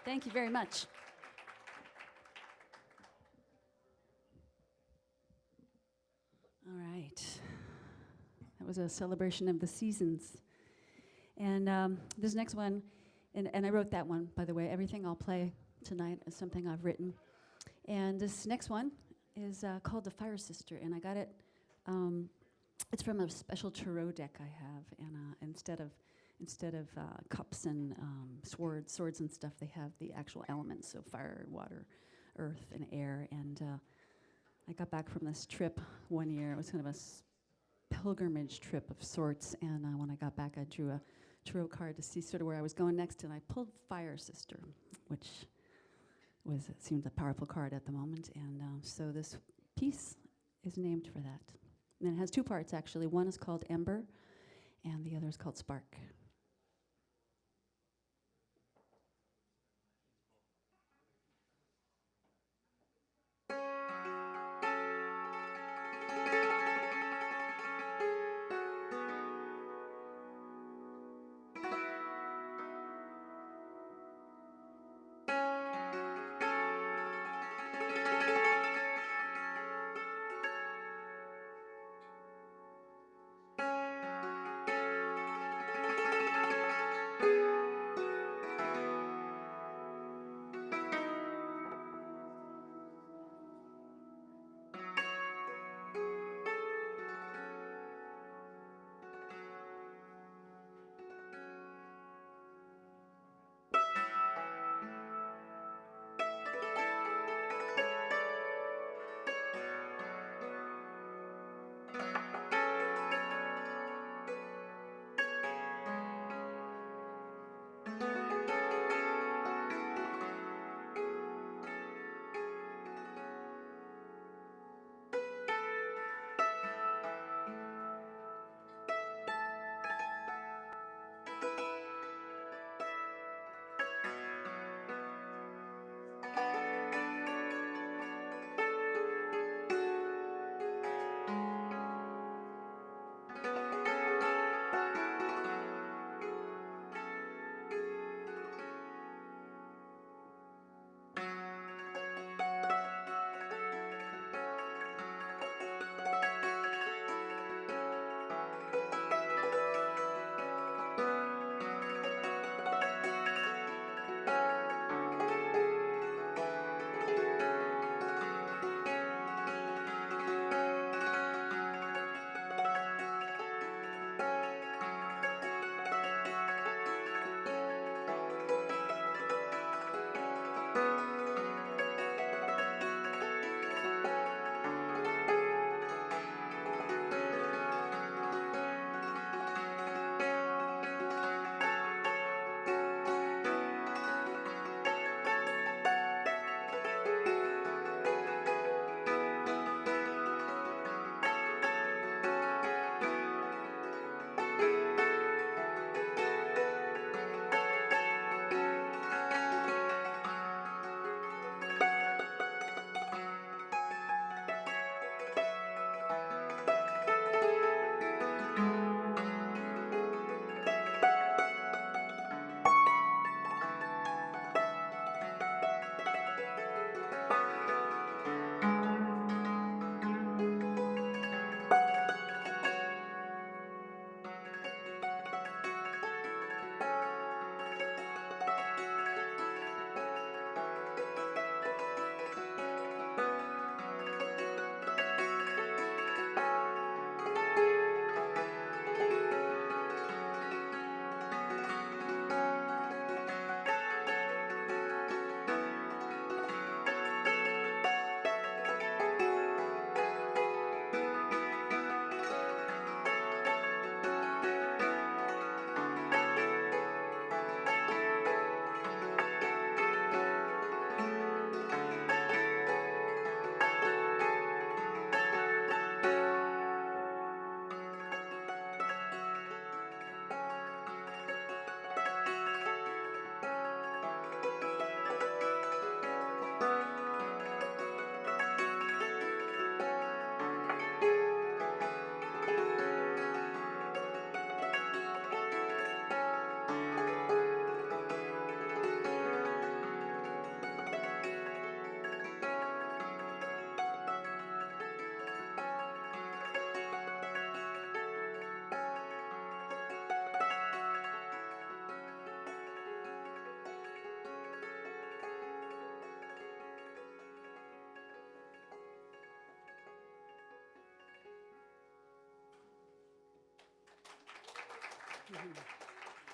Thank you very much. All right. That was a celebration of the seasons. And this next one, and I wrote that one, by the way. Everything I'll play tonight is something I've written. And this next one is called The Fire Sister, and I got it, it's from a special tarot deck I have, and instead of cups and swords and stuff, they have the actual elements, so fire, water, earth, and air. And I got back from this trip one year. It was kind of a pilgrimage trip of sorts, and when I got back, I drew a tarot card to see sort of where I was going next, and I pulled Fire Sister, which it seemed a powerful card at the moment, and so this piece is named for that. And it has two parts, actually. One is called Ember, and the other is called Spark.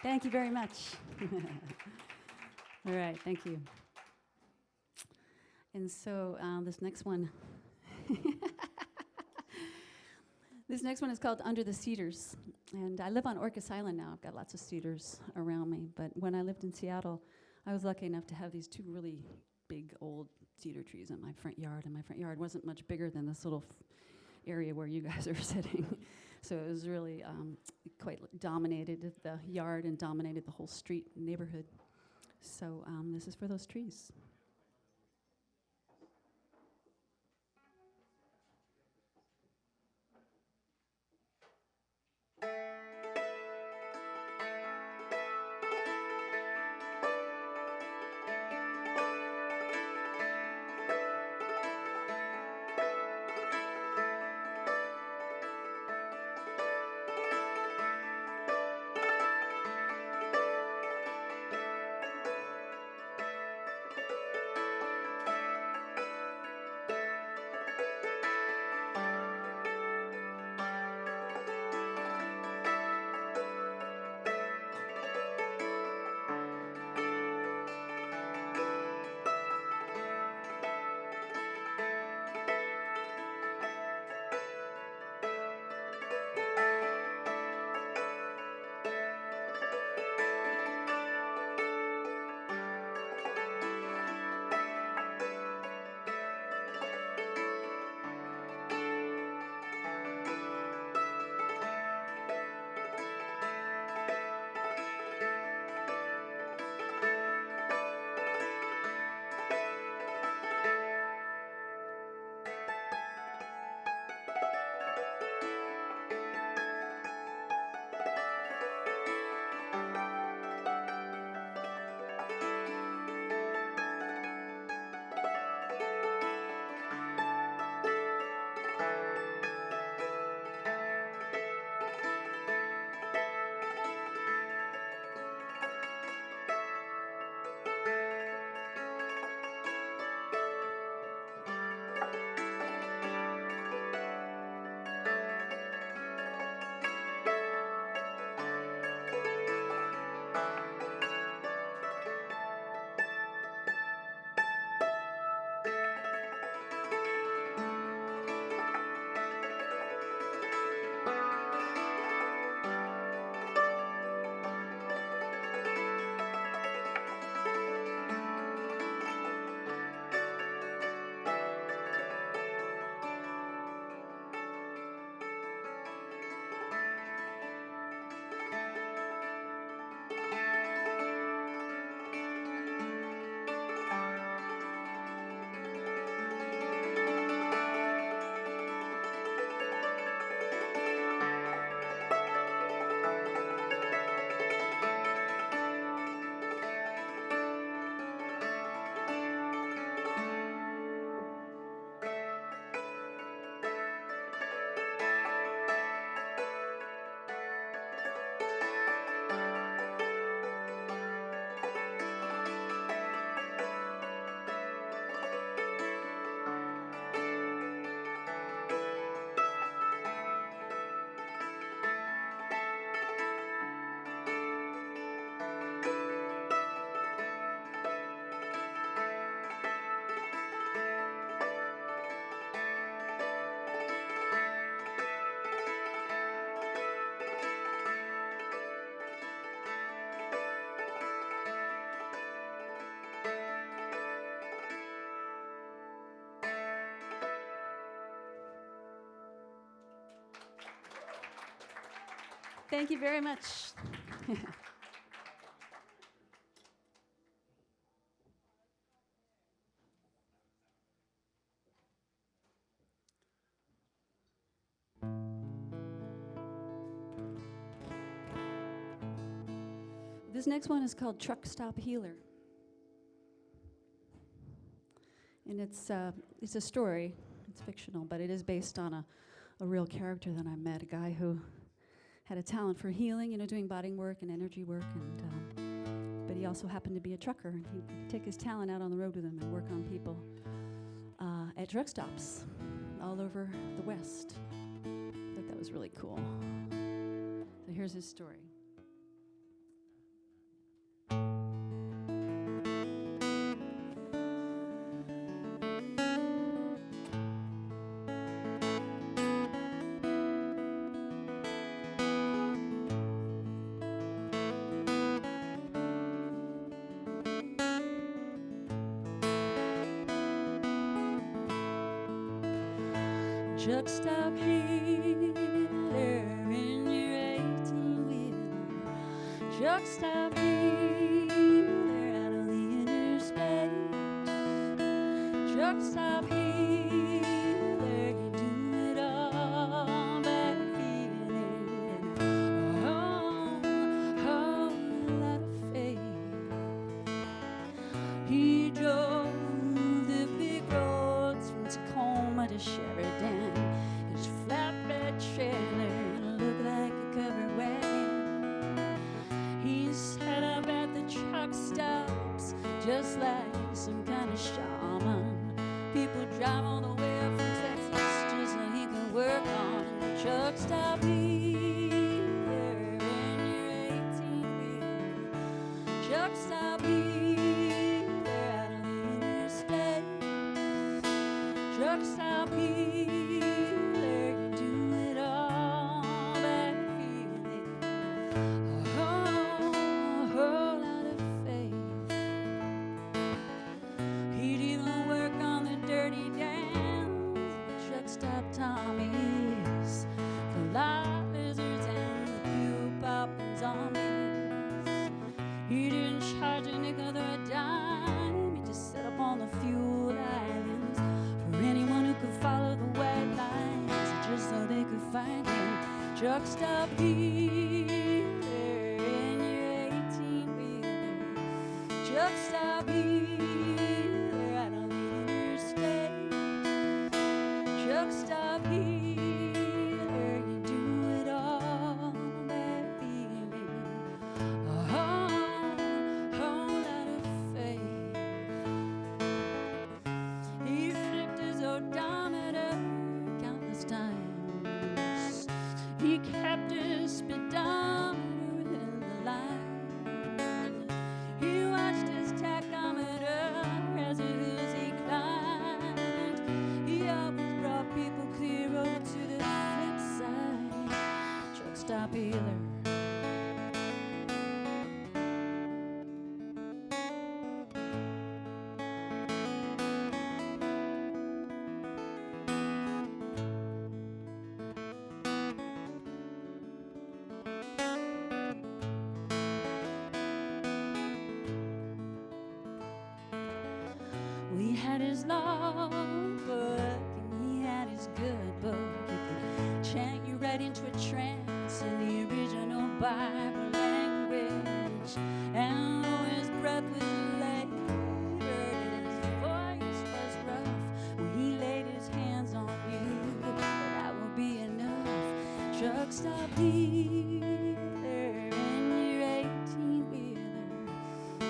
Thank you very much. All right, thank you. And so this next one, this next one is called Under the Cedars. And I live on Orcas Island now. I've got lots of cedars around me. But when I lived in Seattle, I was lucky enough to have these two really big old cedar trees in my front yard. And my front yard wasn't much bigger than this little area where you guys are sitting. So it was really quite dominated the yard and dominated the whole street and neighborhood. So this is for those trees. Thank you very much. This next one is called Truck Stop Healer. And it's a story. It's fictional, but it is based on a real character that I met, a guy who had a talent for healing, doing body work and energy work, and but he also happened to be a trucker, and he'd take his talent out on the road with him and work on people at truck stops all over the West. I thought that was really cool. So here's his story. Truck stop healer in your 18-wheeler. Truck stop healer out of the inner space. Truck stop healer, you do it all by feeling and a whole lot of faith. He drove the big roads from Tacoma to Sheridan. His flatbed trailer looked like a covered wagon. He sat up at the truck stops just like some kind of shaman. People drive all the way up from Texas just so he can work on the truck stop healer in your 18-wheeler. Truck stop healer out of the inner space. Truck stop healer, you do it all by feeling a whole lot of faith. He'd even work on the dirty dams, the truck stop Tommies, the live lizards and the pew-popping zombies. He didn't charge a nickel or a dime, he just set up on the fuel islands for anyone who could follow the white lines, just so they could find him. Truck stop healer in your 18-wheeler. Truck stop healer out on the interstate. Truck stop healer, you do it all by feeling a whole lot of faith. He flipped his odometer countless times. He kept his speedometer within the line. He watched his tachometer as the hills he climbed. He always brought people clear over to the flip side. Truck stop healer. We had his law book and he had his good book. He could chant you right into a trance in the original Bible language. And though his breath was labored and his voice was rough, when he laid his hands on you, that would be enough. Truck stop healer in your 18-wheeler.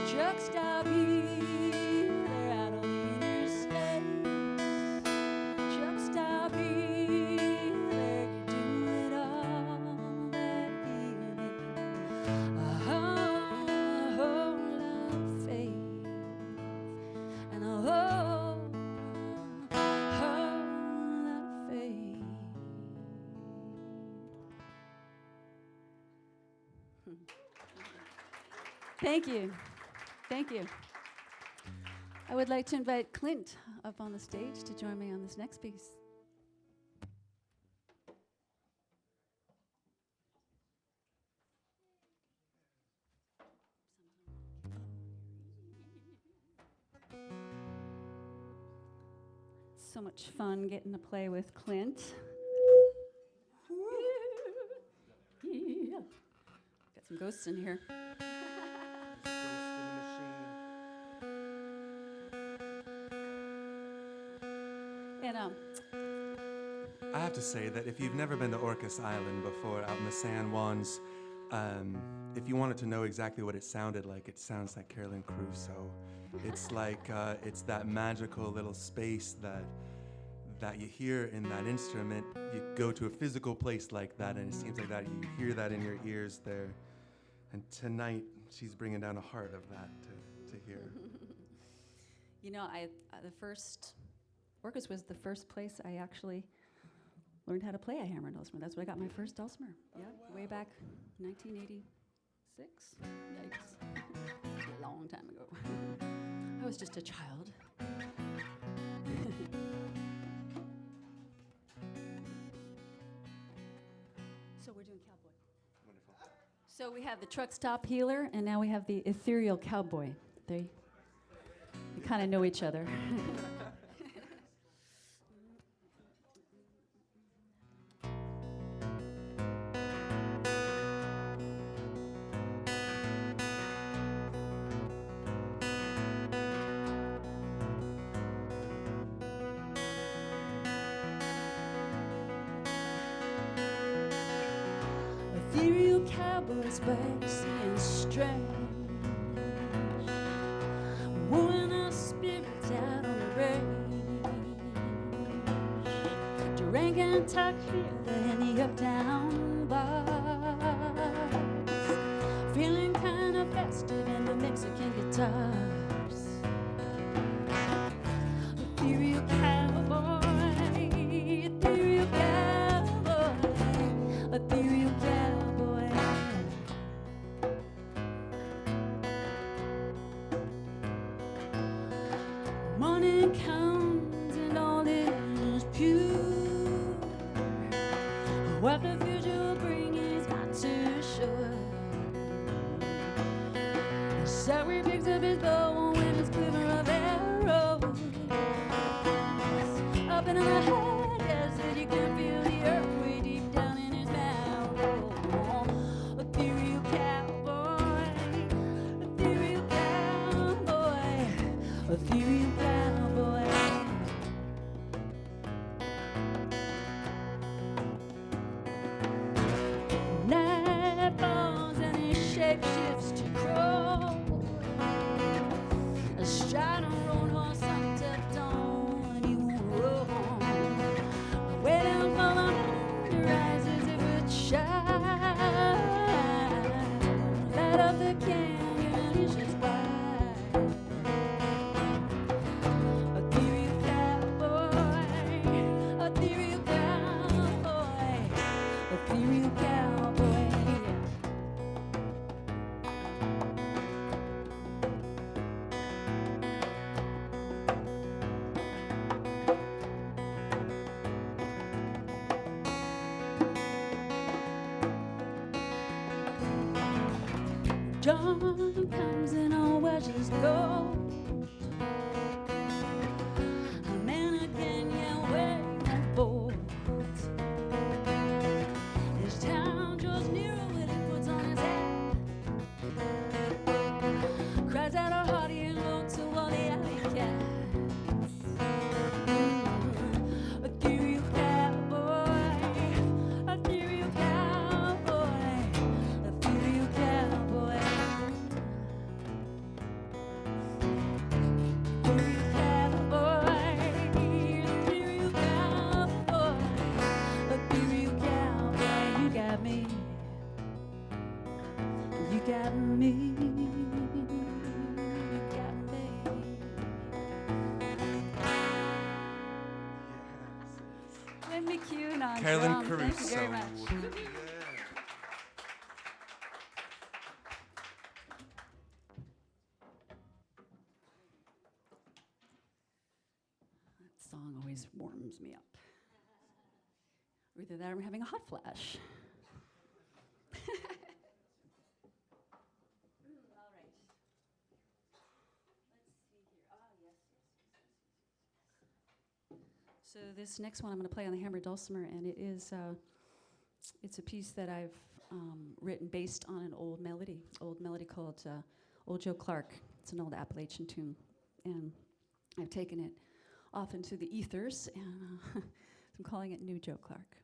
Truck stop healer out on the interstate. Truck stop healer, you do it all by feeling a whole lot of faith and a whole lot of faith. Thank you. Thank you. I would like to invite Clint up on the stage to join me on this next piece. So much fun getting to play with Clint. Yeah. Got some ghosts in here. And I have to say that if you've never been to Orcas Island before, out in the San Juans, if you wanted to know exactly what it sounded like, it sounds like Carolyn Cruso. It's like it's that magical little space that you hear in that instrument. You go to a physical place like that, and it seems like that you hear that in your ears there. And tonight, she's bringing down a heart of that to hear. You know, the first Orcas was the first place I actually learned how to play a hammered dulcimer. That's when I got my first dulcimer. Yeah, wow. Way back 1986. Yikes. A long time ago. I was just a child. So we're doing cowboy. Wonderful. So we have the truck stop healer, and now we have the ethereal cowboy. They kind of know each other. Ethereal cowboy, spicy and strange, wooing our spirits out on the range. Drank and talk in the uptown bars, feeling kind of festive in the Mexican guitars. Ethereal cowboy, ethereal cowboy, ethereal cowboy. Morning comes and all is pure. What the future will bring is not too sure. So he picks up his bow with his quiver of arrows. Up in the head, yes, and you can feel the earth way deep down in his marrow. Ethereal cowboy, ethereal cowboy, ethereal cowboy. Night falls and he shapeshifts to crow. Astride a roan horse until dawn, he won't roam. Waiting for the moon to rise as if it shines. Light up the canyon and it's just wide. Ethereal cowboy, ethereal cowboy, ethereal cowboy. Dawn comes and all wedges go. A man again, yeah, waiting for it. His town draws nearer when he puts on his hat. Cries out a hearty and low to all the alley cats. Ethereal cowboy, ethereal cowboy, ethereal cowboy. Ethereal cowboy, ethereal cowboy, ethereal cowboy. You got me, you got me, you got me. Clint McCune on Carolyn drums. Thank you very Cruso. much. That song always warms me up. Either that or I'm having a hot flash. All right. Let's see here. Ah, yes. So this next one I'm going to play on the hammered dulcimer, and it is it's a piece that I've written based on an old melody called Old Joe Clark. It's an old Appalachian tune, and I've taken it off into the ethers, and I'm calling it New Joe Clark.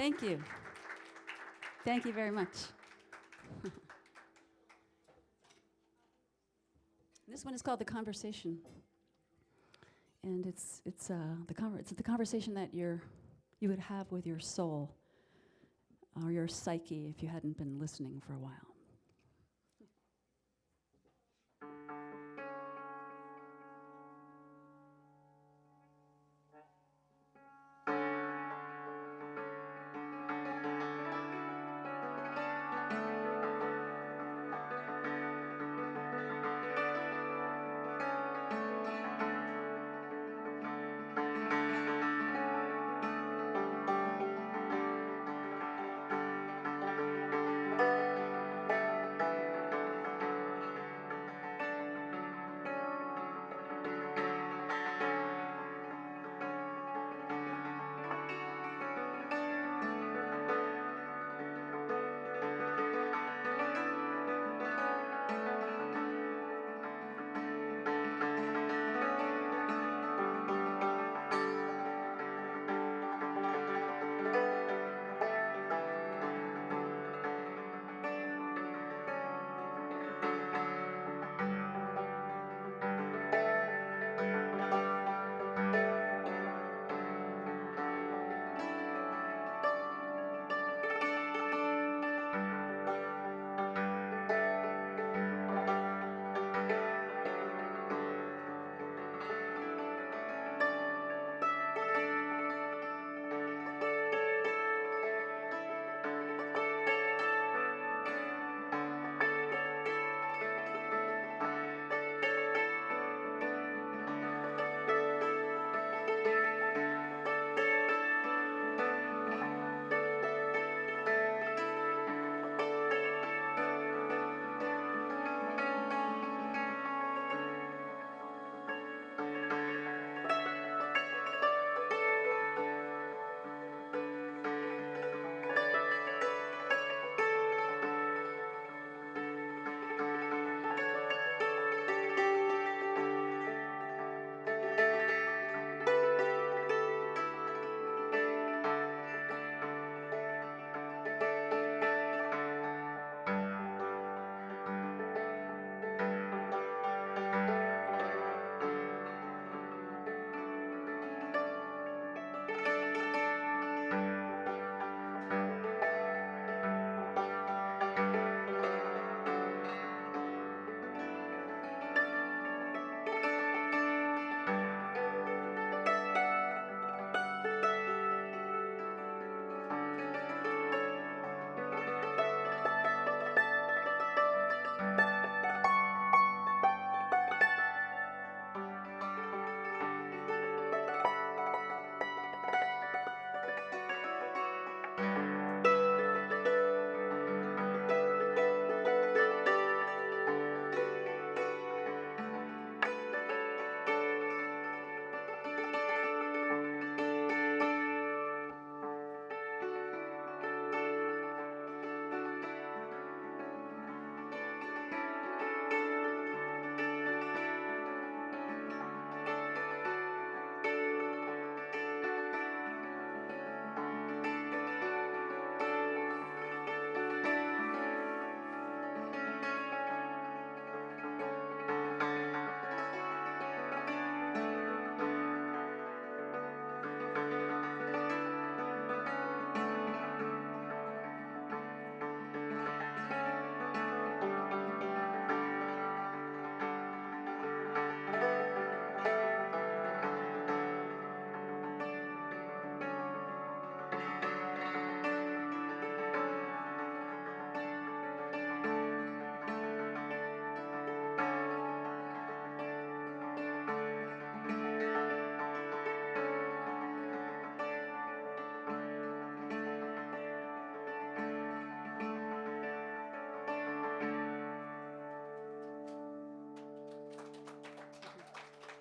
Thank you. Thank you very much. This one is called The Conversation. And it's the conversation that you would have with your soul or your psyche if you hadn't been listening for a while.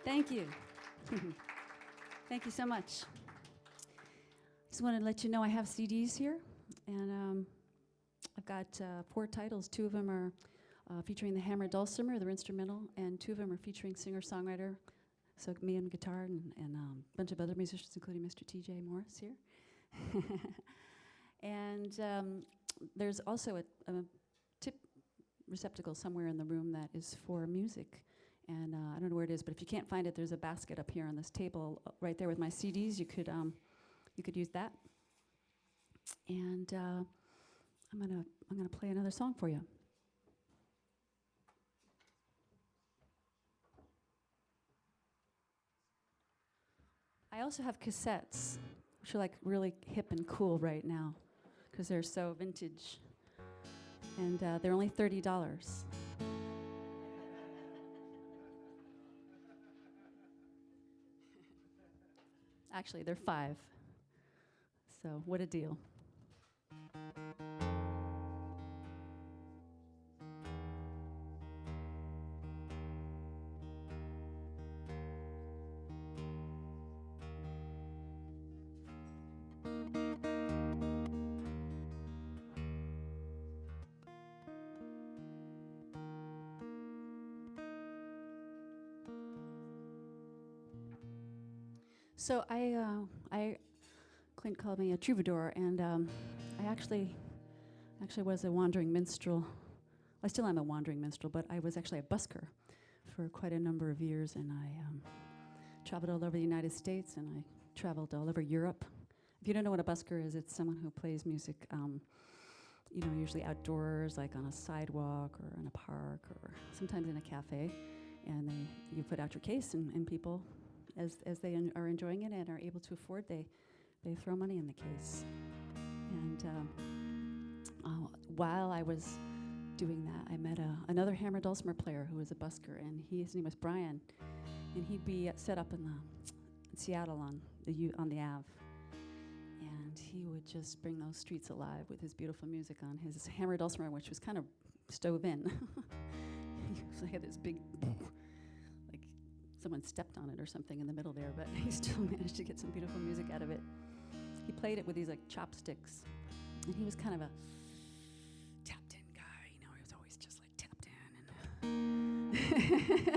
Thank you. Thank you so much. Just wanted to let you know I have CDs here, and I've got 4 titles. 2 of them are featuring the hammered dulcimer, their instrumental, and 2 of them are featuring singer-songwriter, so me on guitar and a bunch of other musicians, including Mr. T.J. Morris here. And there's also a tip receptacle somewhere in the room that is for music. And I don't know where it is, but if you can't find it, there's a basket up here on this table right there with my CDs. You could use that. And I'm gonna play another song for you. I also have cassettes, which are like really hip and cool right now, because they're so vintage. And they're only $30. Actually, they're $5. So what a deal. So Clint called me a troubadour, and I actually was a wandering minstrel. I still am a wandering minstrel, but I was actually a busker for quite a number of years, and I traveled all over the United States, and I traveled all over Europe. If you don't know what a busker is, it's someone who plays music, usually outdoors, like on a sidewalk or in a park, or sometimes in a cafe, and you put out your case, and people, as they are enjoying it and are able to afford, they throw money in the case. And while I was doing that, I met another hammer dulcimer player who was a busker, and his name was Brian, and he'd be set up in Seattle on the Ave, and he would just bring those streets alive with his beautiful music on his hammer dulcimer, which was kind of stove in. He had this big, like someone stepped on it or something in the middle there, but he still managed to get some beautiful music out of it. He played it with these like chopsticks, and he was kind of a tapped in guy, he was always just like tapped in.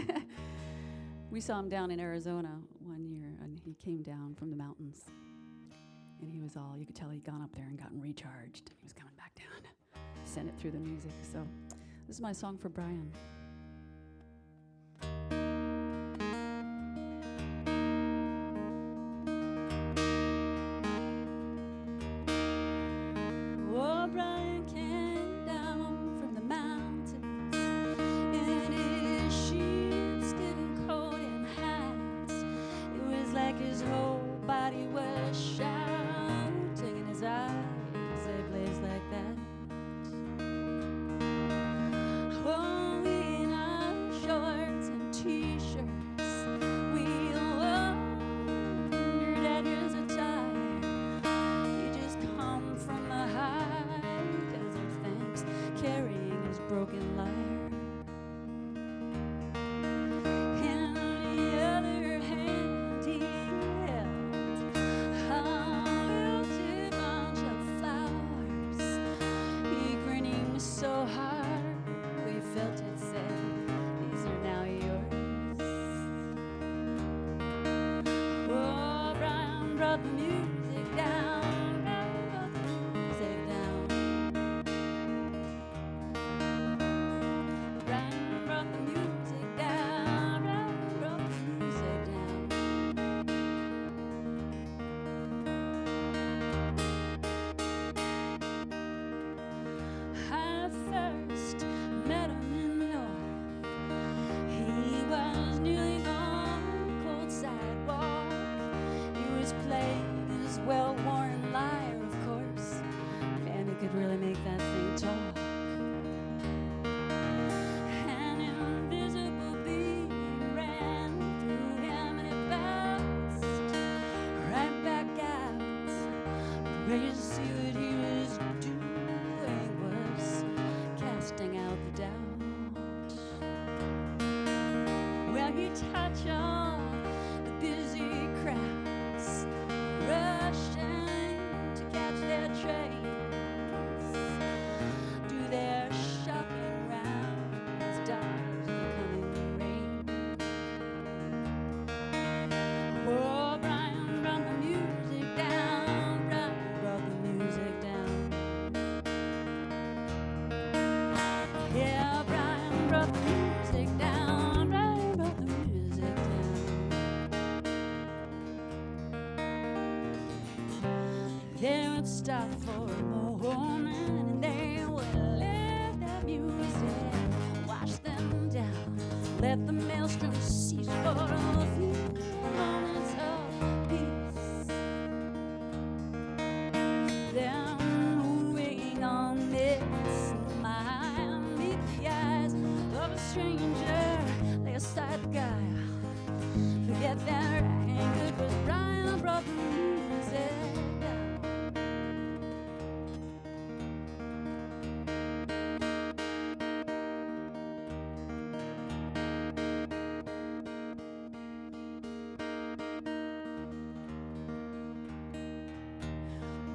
And we saw him down in Arizona one year, and he came down from the mountains, and he was you could tell he'd gone up there and gotten recharged, and he was coming back down. Sent it through the music. So this is my song for Brian. Brian brought the music down. They would stop for a moment and they would let that music wash them down. Let the maelstrom cease for a few moments of peace. Then moving on this mind, meet the eyes of a stranger. Lay aside the guile, forget their anger, 'cause Brian brought the music down.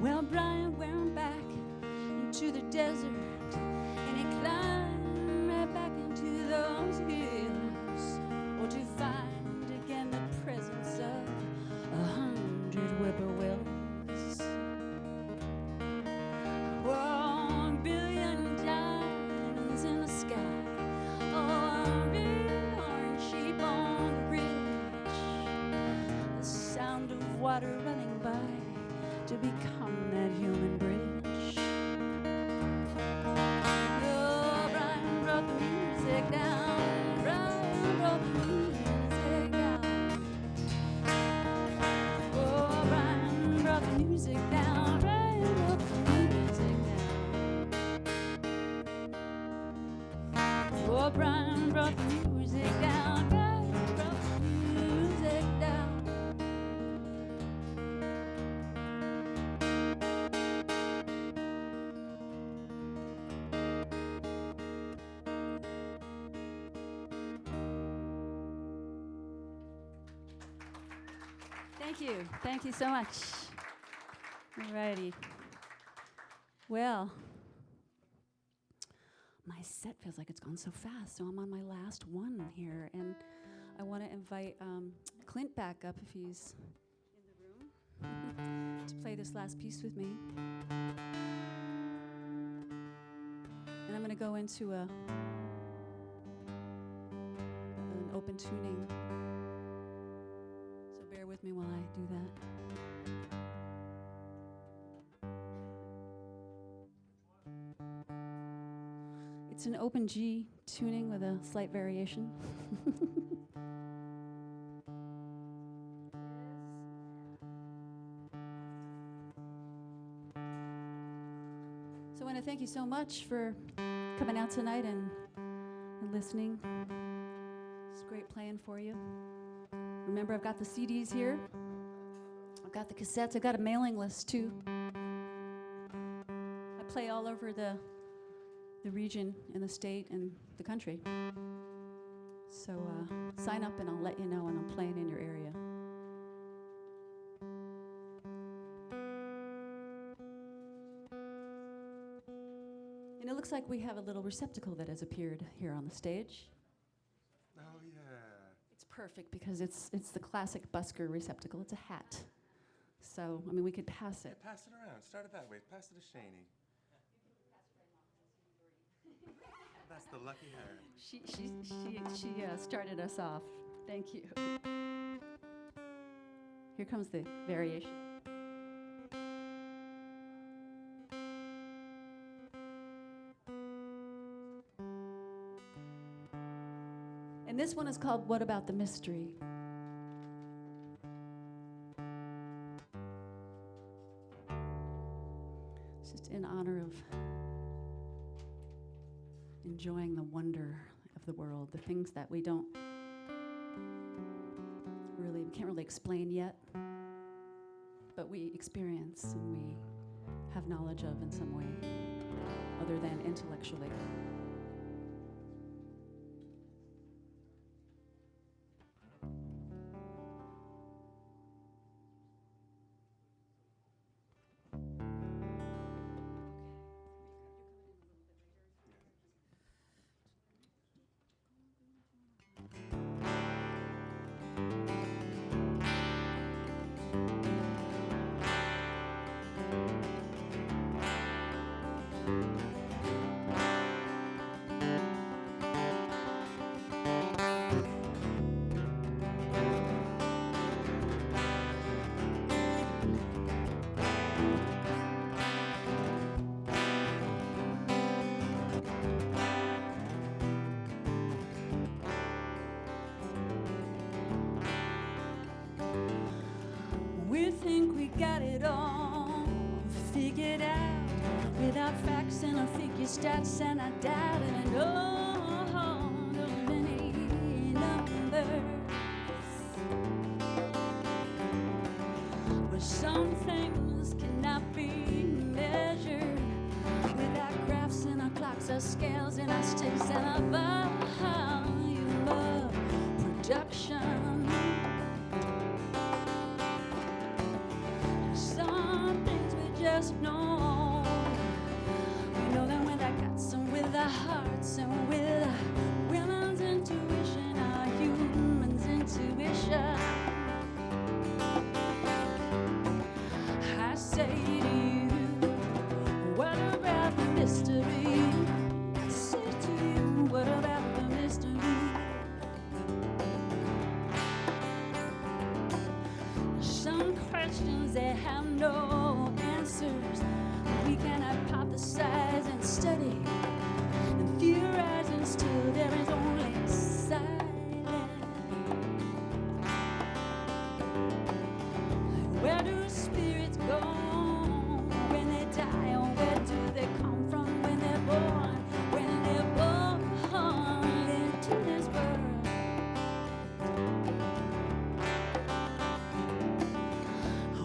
Well, Brian went back into the desert, and he climbed right back into those hills, or to find again the presence of 100 whippoorwills. 1 billion diamonds in the sky, oh, 1 billion orange sheep on the bridge, the sound of water running by to become that human bridge. Oh, Brian brought the music down. Brian brought the music down. Oh, Brian brought the music down. Brian brought the music down. Oh, Brian brought the music down. Brian brought the music down. Thank you. Thank you so much. All righty. Well, my set feels like it's gone so fast, so I'm on my last one here, and I want to invite Clint back up if he's in the room to play this last piece with me. And I'm going to go into an open tuning. Bear with me while I do that. It's an open G tuning with a slight variation. So I want to thank you so much for coming out tonight and listening. It's great playing for you. Remember, I've got the CDs here. I've got the cassettes. I've got a mailing list, too. I play all over the region and the state and the country. So sign up and I'll let you know when I'm playing in your area. And it looks like we have a little receptacle that has appeared here on the stage. Oh, yeah. It's perfect because it's the classic busker receptacle. It's a hat. So, I mean, we could pass it. Yeah, pass it around. Start it that way. Pass it to Shani. That's the lucky hair. She started us off. Thank you. Here comes the variation. And this one is called What About the Mystery? It's just in honor of enjoying the wonder of the world, the things that we can't really explain yet, but we experience and we have knowledge of in some way other than intellectually. it out without facts and a figure stats and a doubt and an order of many numbers. But some things cannot be measured without graphs and our clocks, our scales and our sticks and our volume of production. Some things we just know. We know them with our guts and with our hearts and with our women's intuition, our humans' intuition. I say to you, what about the mystery? I say to you, what about the mystery? Some questions they have no answers. We can hypothesize and study and theorize, and still there is only silence. Where do spirits go when they die, or where do they come from when they're born? When they're born into this world,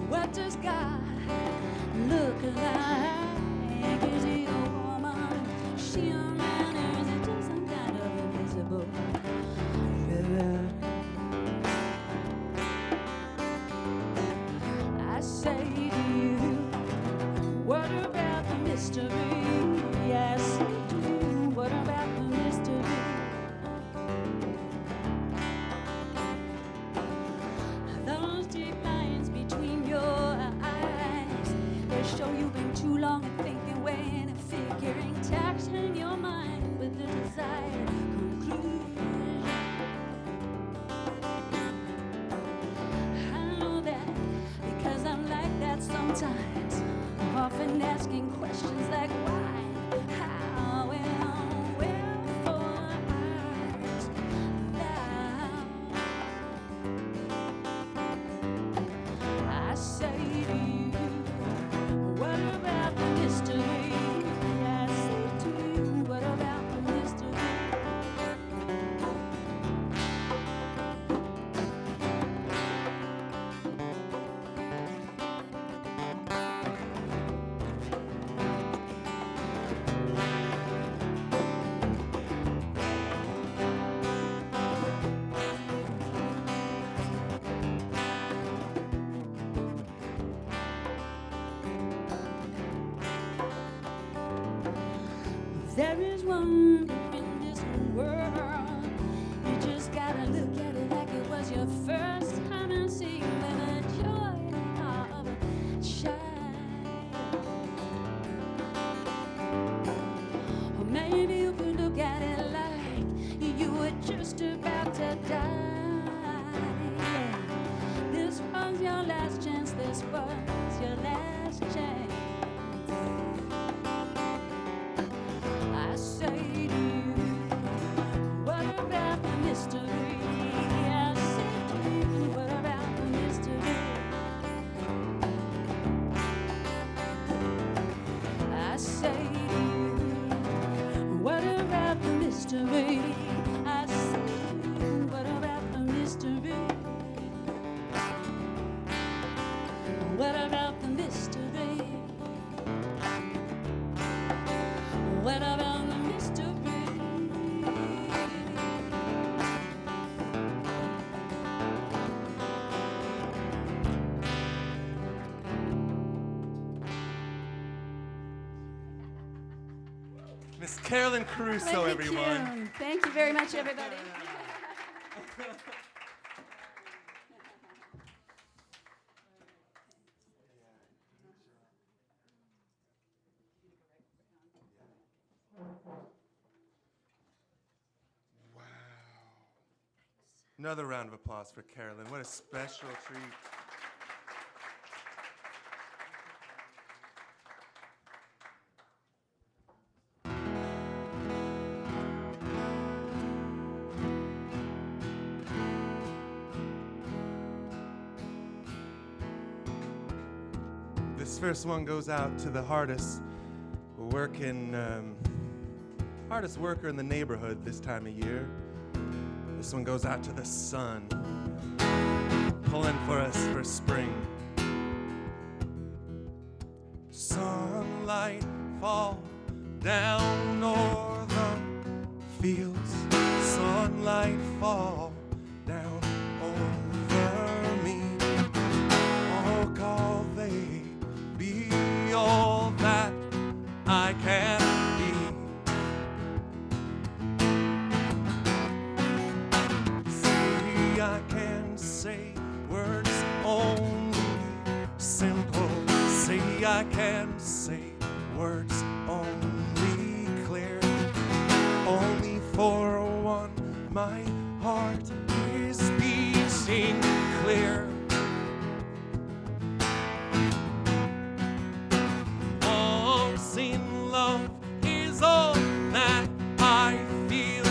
what does God look like? Is he a woman? She a man? Or is it just some kind of invisible river? I say to you, what about the mystery? Yes, I do. What about the mystery? Those deep lines between your eyes, they show you've been too long in thinking, weighing, and figuring, taxing your mind with the desired conclusion. I know that because I'm like that sometimes. I'm often asking questions like why, how, and wherefore art thou? I say to you, what about the mystery? I say to you, what about the mystery? There is wonder in this world. You just gotta look at it like it was your first time and see with the joy of a child. Or maybe you could look at it like you were just about to die. This was your last chance. This was your last chance. I say to you, what about the mystery? I say to you, what about the mystery? I say to you, what about the mystery? I say to you, what about the mystery? What about the mystery? What about the mystery? Miss Carolyn Cruso, Clint everyone. McCune. Thank you very much, everybody. Another round of applause for Carolyn. What a special treat. This first one goes out to the hardest worker in the neighborhood this time of year. This one goes out to the sun, pulling for us for spring. Sunlight fall down o'er the fields. Sunlight fall down over me. Oh, call they be all that I can be. See, I can say words only simple. See, I can say words only clear. Only for one, my heart is beating clear. Unseen love is all that I feel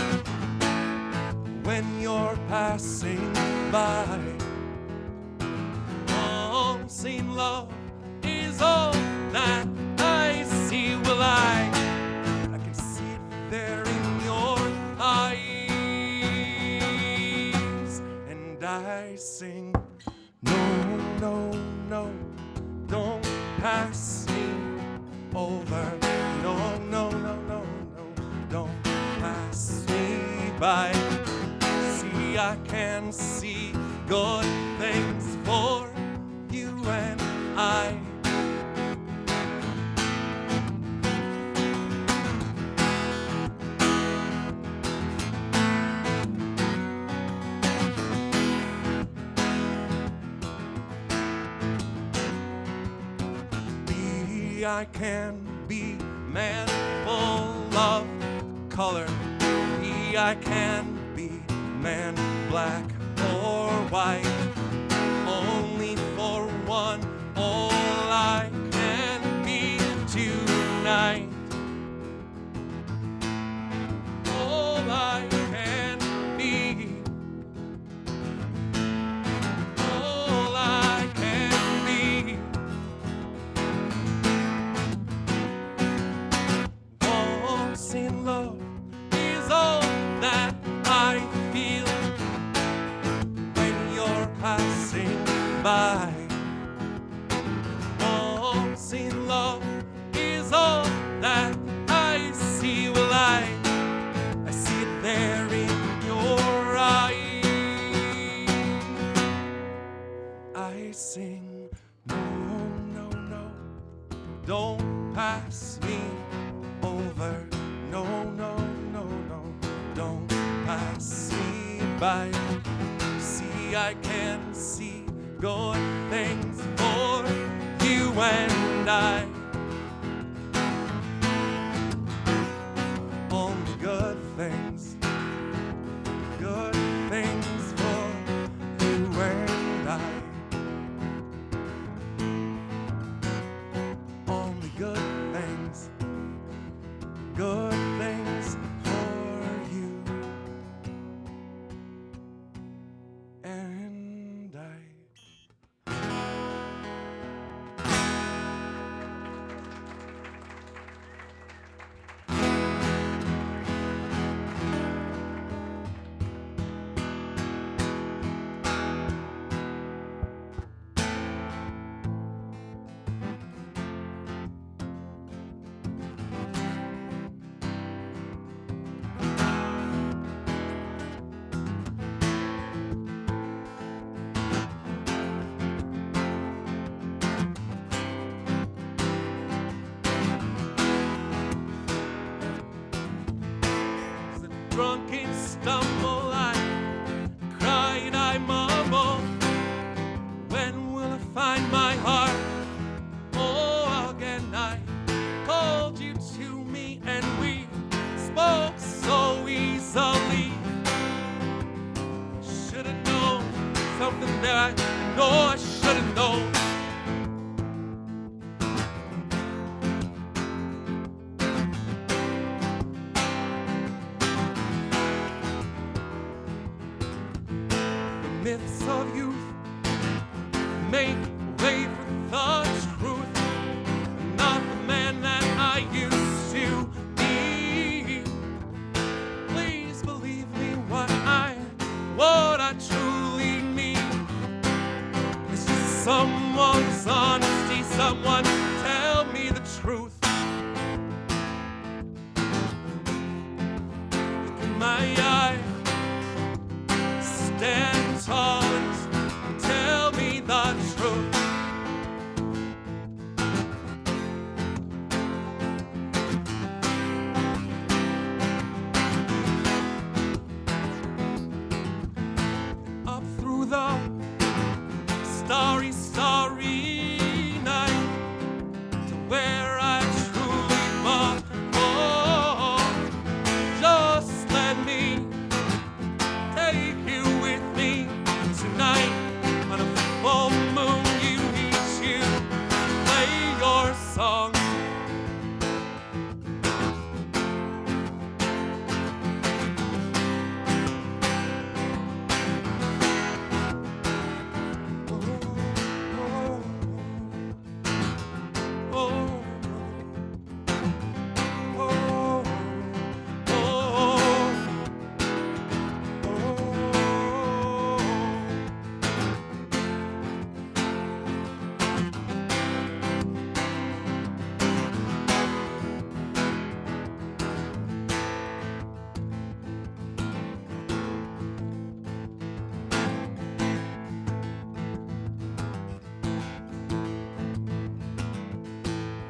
when you're passing by. Unseen love is all that I see. Well, I can see it there in your eyes, and I sing, no, no, no, don't pass me over. No, no, no, no, no, don't pass me by. See, I can see good things for you and I. I can be man full of color. I can be man black or white. Only for one, all I can be tonight. All I can be. All I can be. In love is all that I feel when you're passing by. Unseen love is all that I see. Well, I see it there in your eyes. I sing, no, no, no, don't pass me over. No, no, no, no, don't pass me by. See, I can see good things for you and I. Only good things for you and I. Only good things for you and I. Drunken stumble, I cried, I mumble. When will I find my heart? Oh, again I called you to me, and we spoke so easily. Should've known something that I know I should've known. Myths of youth make way for the truth. truth. Look in my eye, stand tall and tell me the truth. Up through the starry, starry night to where I truly belong. Just let me take you with me tonight. On a full moon, you need to play your song.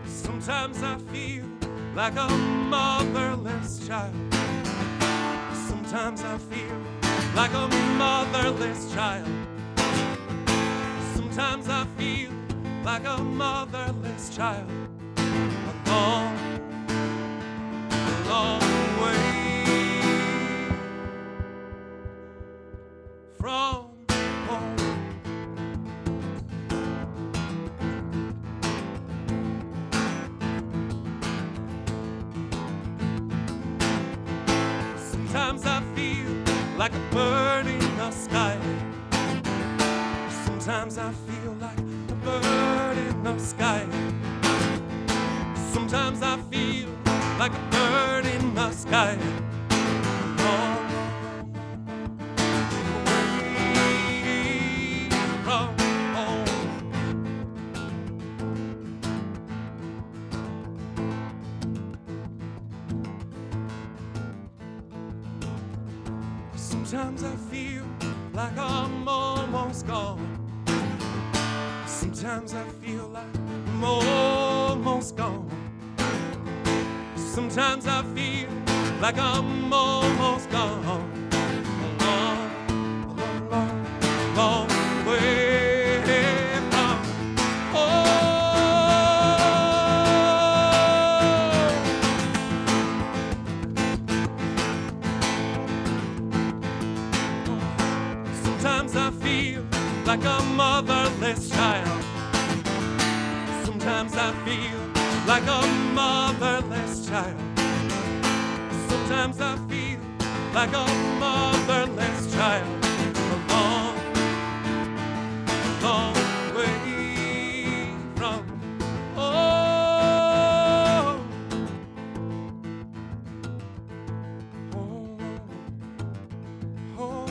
Sometimes I feel like a motherless child. Sometimes I feel like a motherless child. Sometimes I feel like a motherless child. A long, long way from home. Sometimes I feel like a bird in the sky. Sometimes I feel like a bird in the sky. Sometimes I feel like a bird in the sky. Long way from home. Sometimes I feel like I'm almost gone. Sometimes I feel like I'm almost gone. Sometimes I feel like I'm almost gone. A long, long, long, long way from Sometimes I feel like a motherless child. Sometimes I feel like a motherless child. Sometimes I feel like a motherless child. A long, long way from home. Home.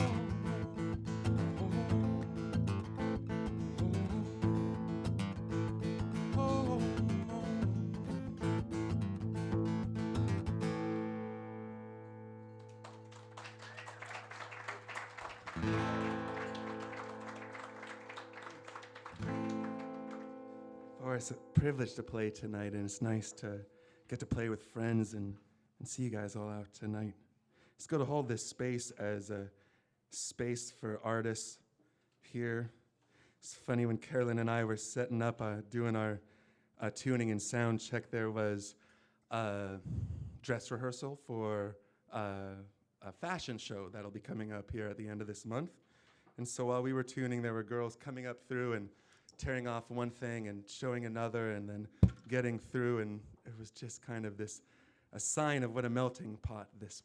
Home. Oh, it's a privilege to play tonight, and it's nice to get to play with friends and see you guys all out tonight. It's good to hold this space as a space for artists here. It's funny, when Carolyn and I were setting up, doing our tuning and sound check, there was a dress rehearsal for a fashion show that'll be coming up here at the end of this month. And so while we were tuning, there were girls coming up through and tearing off one thing and showing another and then getting through, and it was just kind of a sign of what a melting pot this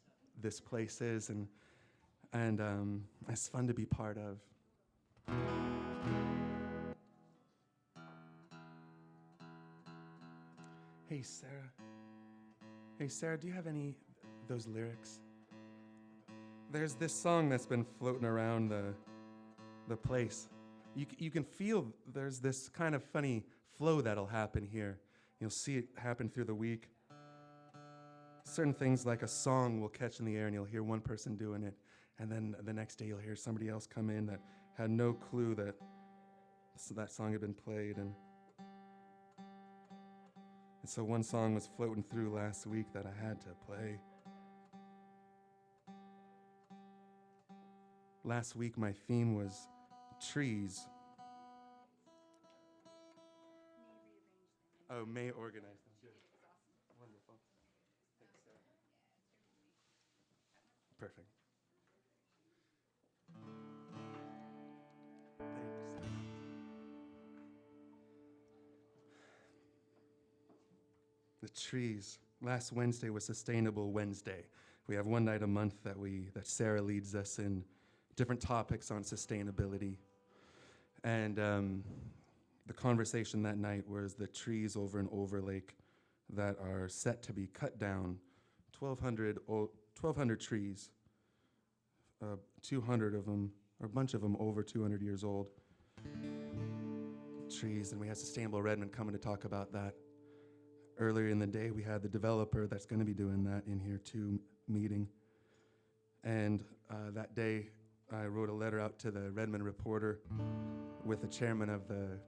place is, and it's fun to be part of. Hey, Sarah. Hey, Sarah, do you have any those lyrics? There's this song that's been floating around the place. You can feel there's this kind of funny flow that'll happen here. You'll see it happen through the week. Certain things like a song will catch in the air and you'll hear one person doing it, and then the next day you'll hear somebody else come in that had no clue that that song had been played. And so one song was floating through last week that I had to play. Last week my theme was trees. Oh, May organized them. Good. Wonderful. Thanks, Sarah. Perfect. Thanks. The trees. Last Wednesday was Sustainable Wednesday. We have one night a month that Sarah leads us in different topics on sustainability. And the conversation that night was the trees over in Overlake that are set to be cut down. 1,200 trees, 200 of them, or a bunch of them over 200 years old. Trees, and we had Sustainable Redmond coming to talk about that. Earlier in the day, we had the developer that's going to be doing that in here too meeting. And that day, I wrote a letter out to the Redmond Reporter with the chairman of the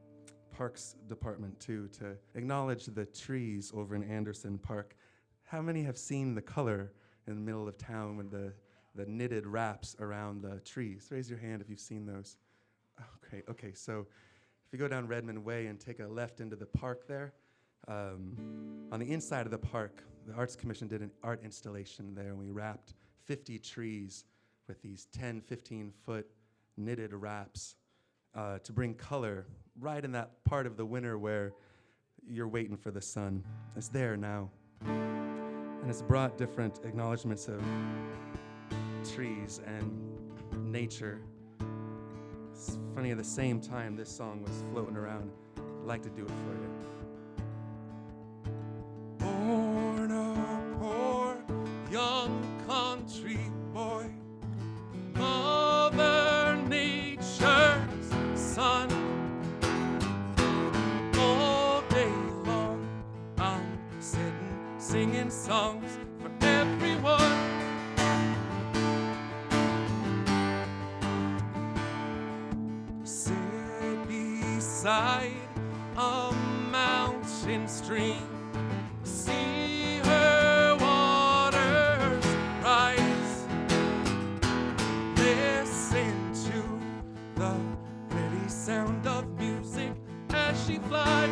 Parks Department too, to acknowledge the trees over in Anderson Park. How many have seen the color in the middle of town with the knitted wraps around the trees? Raise your hand if you've seen those. Okay, so if you go down Redmond Way and take a left into the park there, on the inside of the park, the Arts Commission did an art installation there, and we wrapped 50 trees with these 10, 15-foot knitted wraps to bring color right in that part of the winter where you're waiting for the sun. It's there now. And it's brought different acknowledgments of trees and nature. It's funny, at the same time this song was floating around, I'd like to do it for you. Born a poor young country boy, Mother Nature's son. All day long I'm sitting singing songs for everyone. Sit beside a mountain stream, see her waters rise, listen to the pretty sound of music as she flies.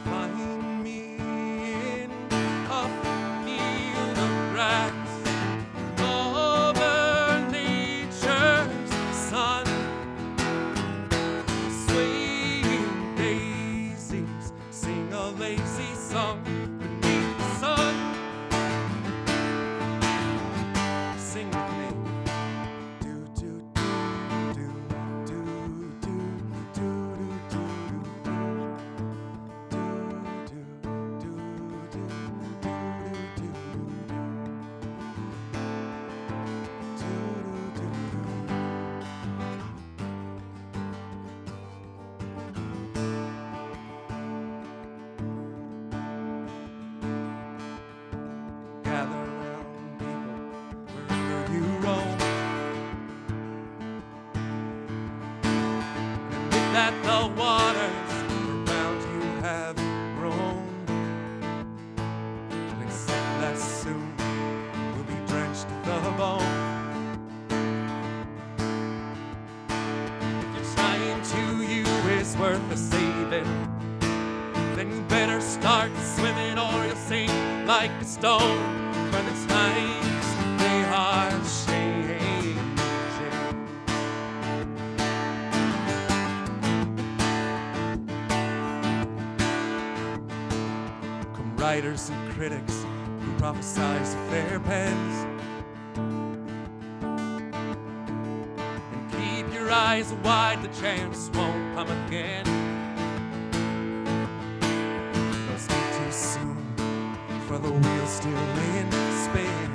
Find me in a field of grass, Mother Nature's son, swaying daisies, sing a lazy song beneath the sun. Sing with me. Do do do do do do do do Gather round, people, wherever you roam, and with that the waters around you have grown, and accept that soon we'll be drenched to the bone. If your time to you is worth the saving, then you better start swimming or you'll sink like a stone. For the times they are changing. writers and critics who prophesize with their pens. And keep your eyes wide, the chance won't come again. Don't speak too soon, for the wheel's still in spin.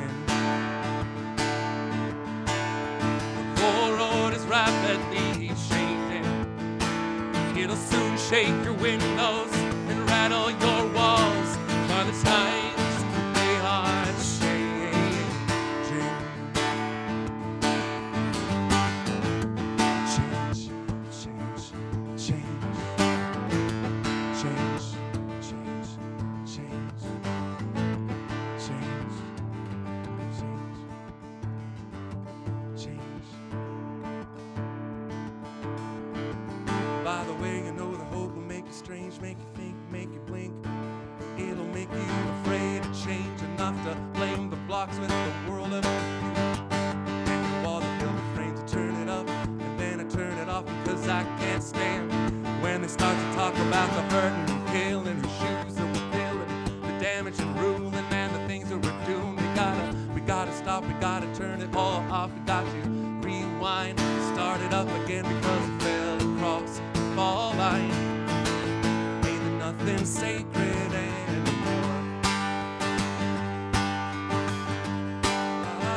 The road is rapidly changing. It'll soon shake your windows and rattle your walls by the times they are changing. Change, change, change. Change, change, change. Change, change, change. By the way, you know the hope will make you strange, make you think, make you blink. It'll make you afraid to change enough to blame the blocks with the world of you. And the wall that built the frame to turn it up, and then I turn it off because I can't stand when they start to talk about the hurting and killing, the shoes that we're filling, the damage and ruling, and the things that we're doing. We gotta stop, we gotta turn it all off, we got to rewind, start it up again because it fell across the fall line. Ain't there nothing sacred anymore. La, la,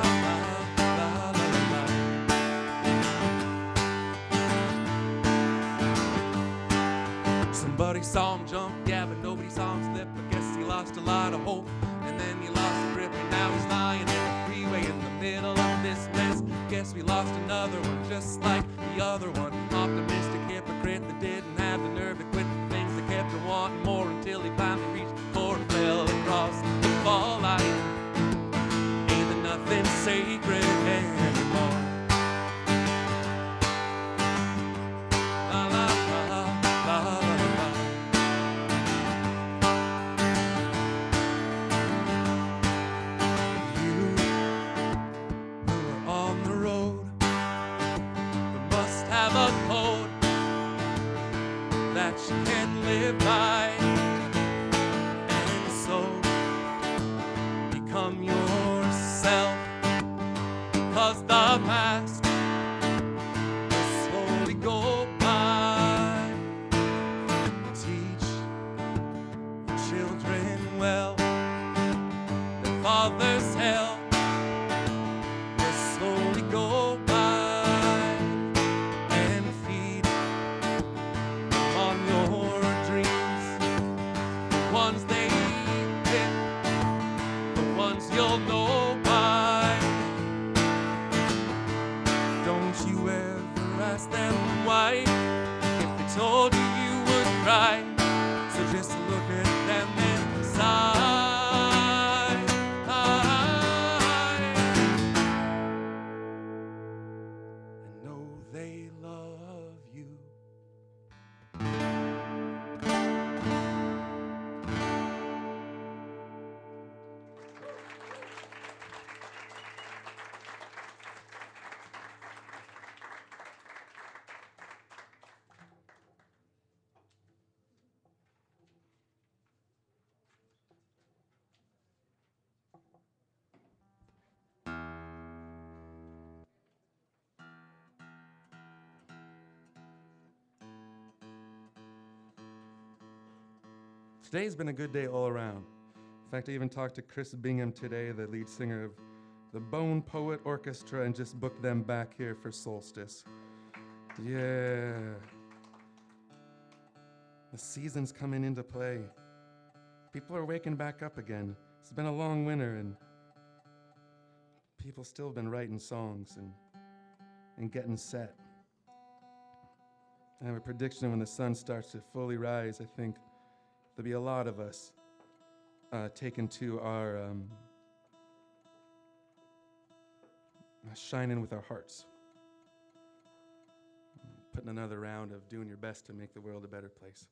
la, la, la. Somebody saw him jump, yeah, but nobody saw him slip. I guess he lost a lot of hope, and then he lost the grip, and now he's lying in the freeway in the middle of this mess. Guess we lost another one just like the other one. Optimistic hypocrite that didn't have the nerve to quit the things that kept him wanting more until he finally reached the floor and fell across the fall line. Ain't there nothing sacred anymore. La la la la la la. You who are on the road must have a code that you can't live by, and so become yourself, cause the mask will slowly go by. Teach your children well, their father's hell will slowly go by. Ones they pick, the ones you'll know by. Don't you ever ask them why. If they told you, you would cry. So just look at them and sigh. And know they love you. Today's been a good day all around. In fact, I even talked to Chris Bingham today, the lead singer of the Bone Poet Orchestra, and just booked them back here for Solstice. Yeah. The season's coming into play. People are waking back up again. It's been a long winter, and people still been writing songs and getting set. I have a prediction when the sun starts to fully rise, I think there'll be a lot of us taken to our shining with our hearts. Putting another round of doing your best to make the world a better place.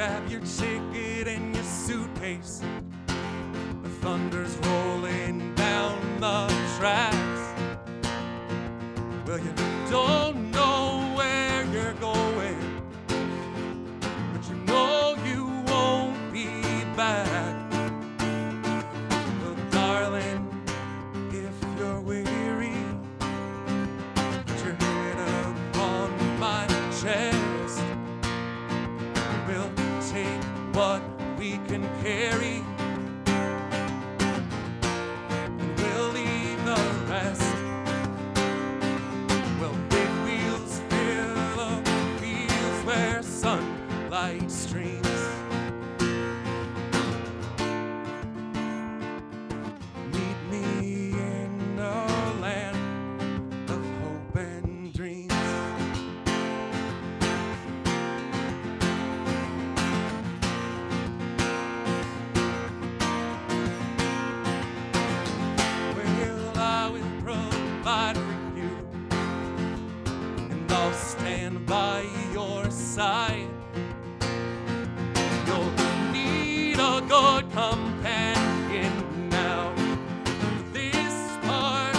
Grab your ticket and your suitcase. The thunder's rolling down the tracks. Well, you don't know where you're going, but you know you won't be back. Well, darling, if you're weary, put your head up on my chest. We'll take what we can carry, and we'll leave the rest. Well, big wheels fill the fields where sunlight streams. Meet me in a land of hope and dreams. Well, I will provide for you, and I'll stand by your side. You'll need a good companion now for this part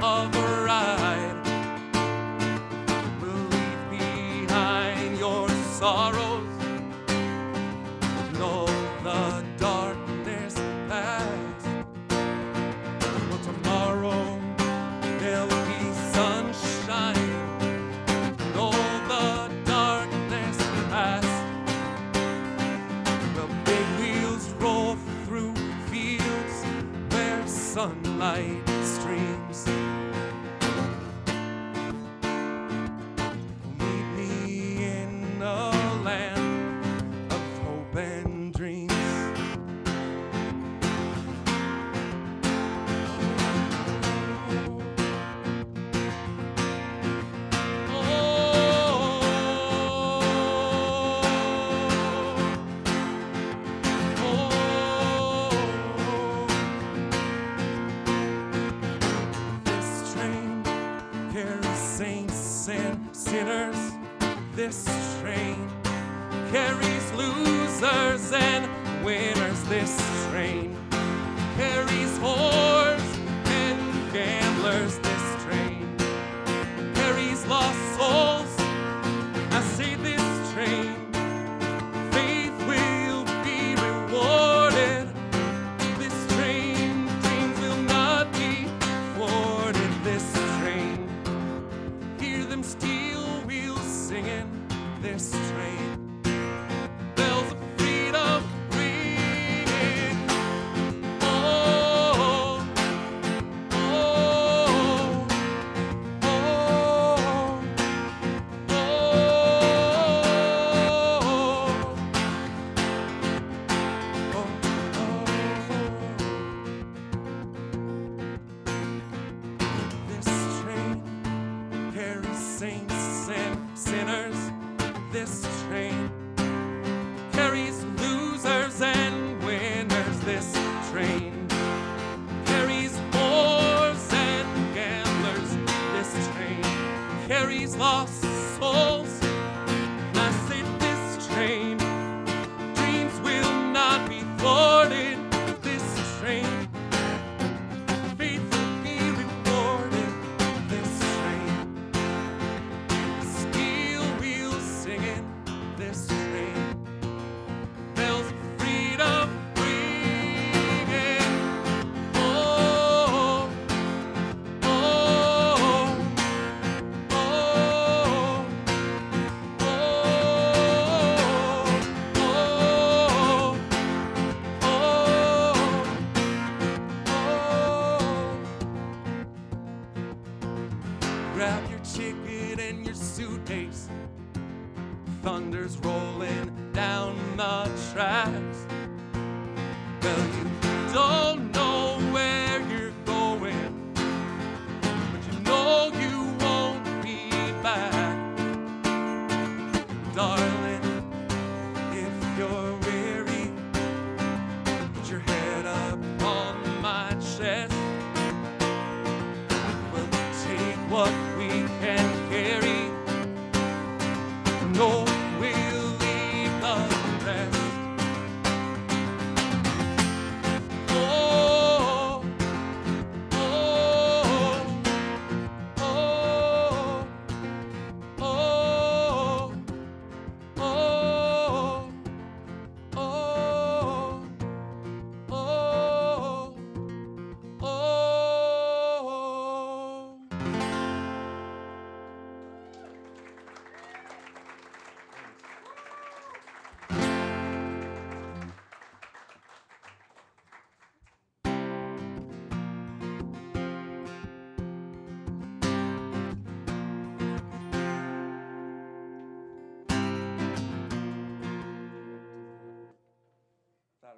of the ride. We'll leave behind your sorrows, and all the darkness past. Well, tomorrow there'll be sunshine, and all the darkness past. Well, big wheels roll through fields where sunlight streams. Meet me in a land of hope and dreams. This train carries saints and sinners. This train carries losers and winners. This train carries whores and gamblers. This train carries lost souls. I say this train, faith will be rewarded. This train, dreams will not be thwarted. This train, hear them steel wheels singing. This train, bells of freedom ringing. Oh, oh, oh, oh, This train carries saints and sinners. This train carries losers and winners. This train carries whores and gamblers. This train carries lost souls. I say this train, dreams will not be thwarted. This train, faith will be rewarded. This train, steel wheels singing. This train, bells of freedom ringing. Oh, oh, oh, oh, Grab your ticket and your suitcase. Thunder's rolling down the tracks. Well, you don't know where you're going, but you know you won't be back. Darling, if you're weary, put your head up on my chest. We'll take what we can carry. No, we'll leave the rest.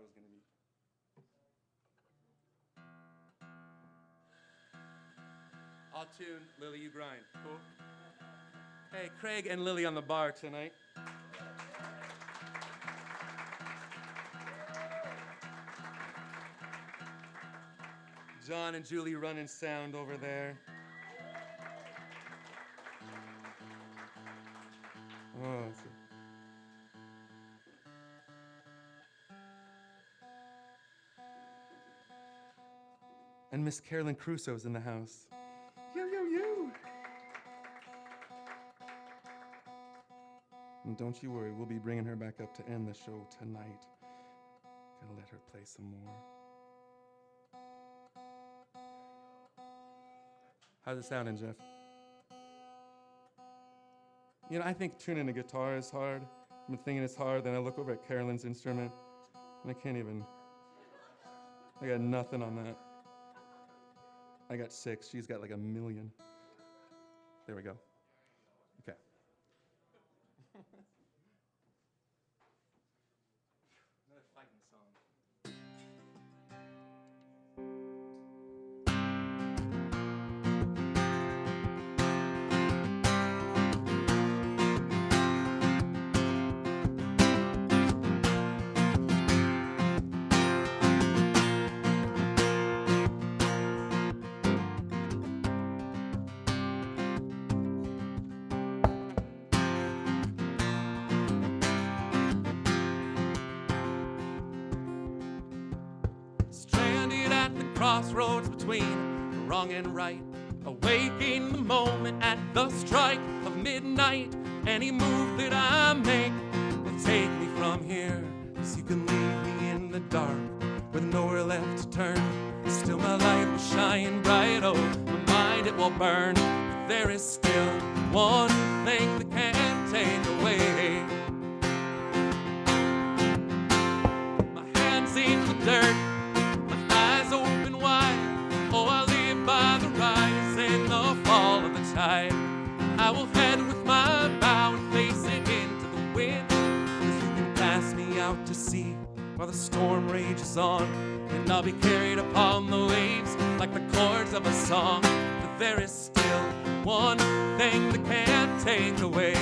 was going to be. I'll tune, Lily, you grind. Cool? Hey, Craig and Lily on the bar tonight. John and Julie running sound over there. Oh, that's it. And Miss Carolyn Cruso's in the house. Yo, yo, yo! And don't you worry, we'll be bringing her back up to end the show tonight. Gotta let her play some more. How's it sounding, Jeff? You know, I think tuning a guitar is hard. I've been thinking it's hard, then I look over at Carolyn's instrument, and I can't even, I got nothing on that. I got 6, she's got like 1,000,000. There we go. Okay. Another fighting song. Stranded at the crossroads between wrong and right, awaiting the moment at the strike of midnight. Any move that I make will take me from here, 'cause you can leave me in the dark with nowhere left to turn. Still my light will shine bright, oh, my mind it will burn. But there is still one thing that can't take away. My hands in the dirt, open wide. Oh, I live by the rise and the fall of the tide. I will head with my bow and face it into the wind, 'cause you can cast me out to sea while the storm rages on, and I'll be carried upon the waves like the chords of a song. But there is still one thing that can't take away.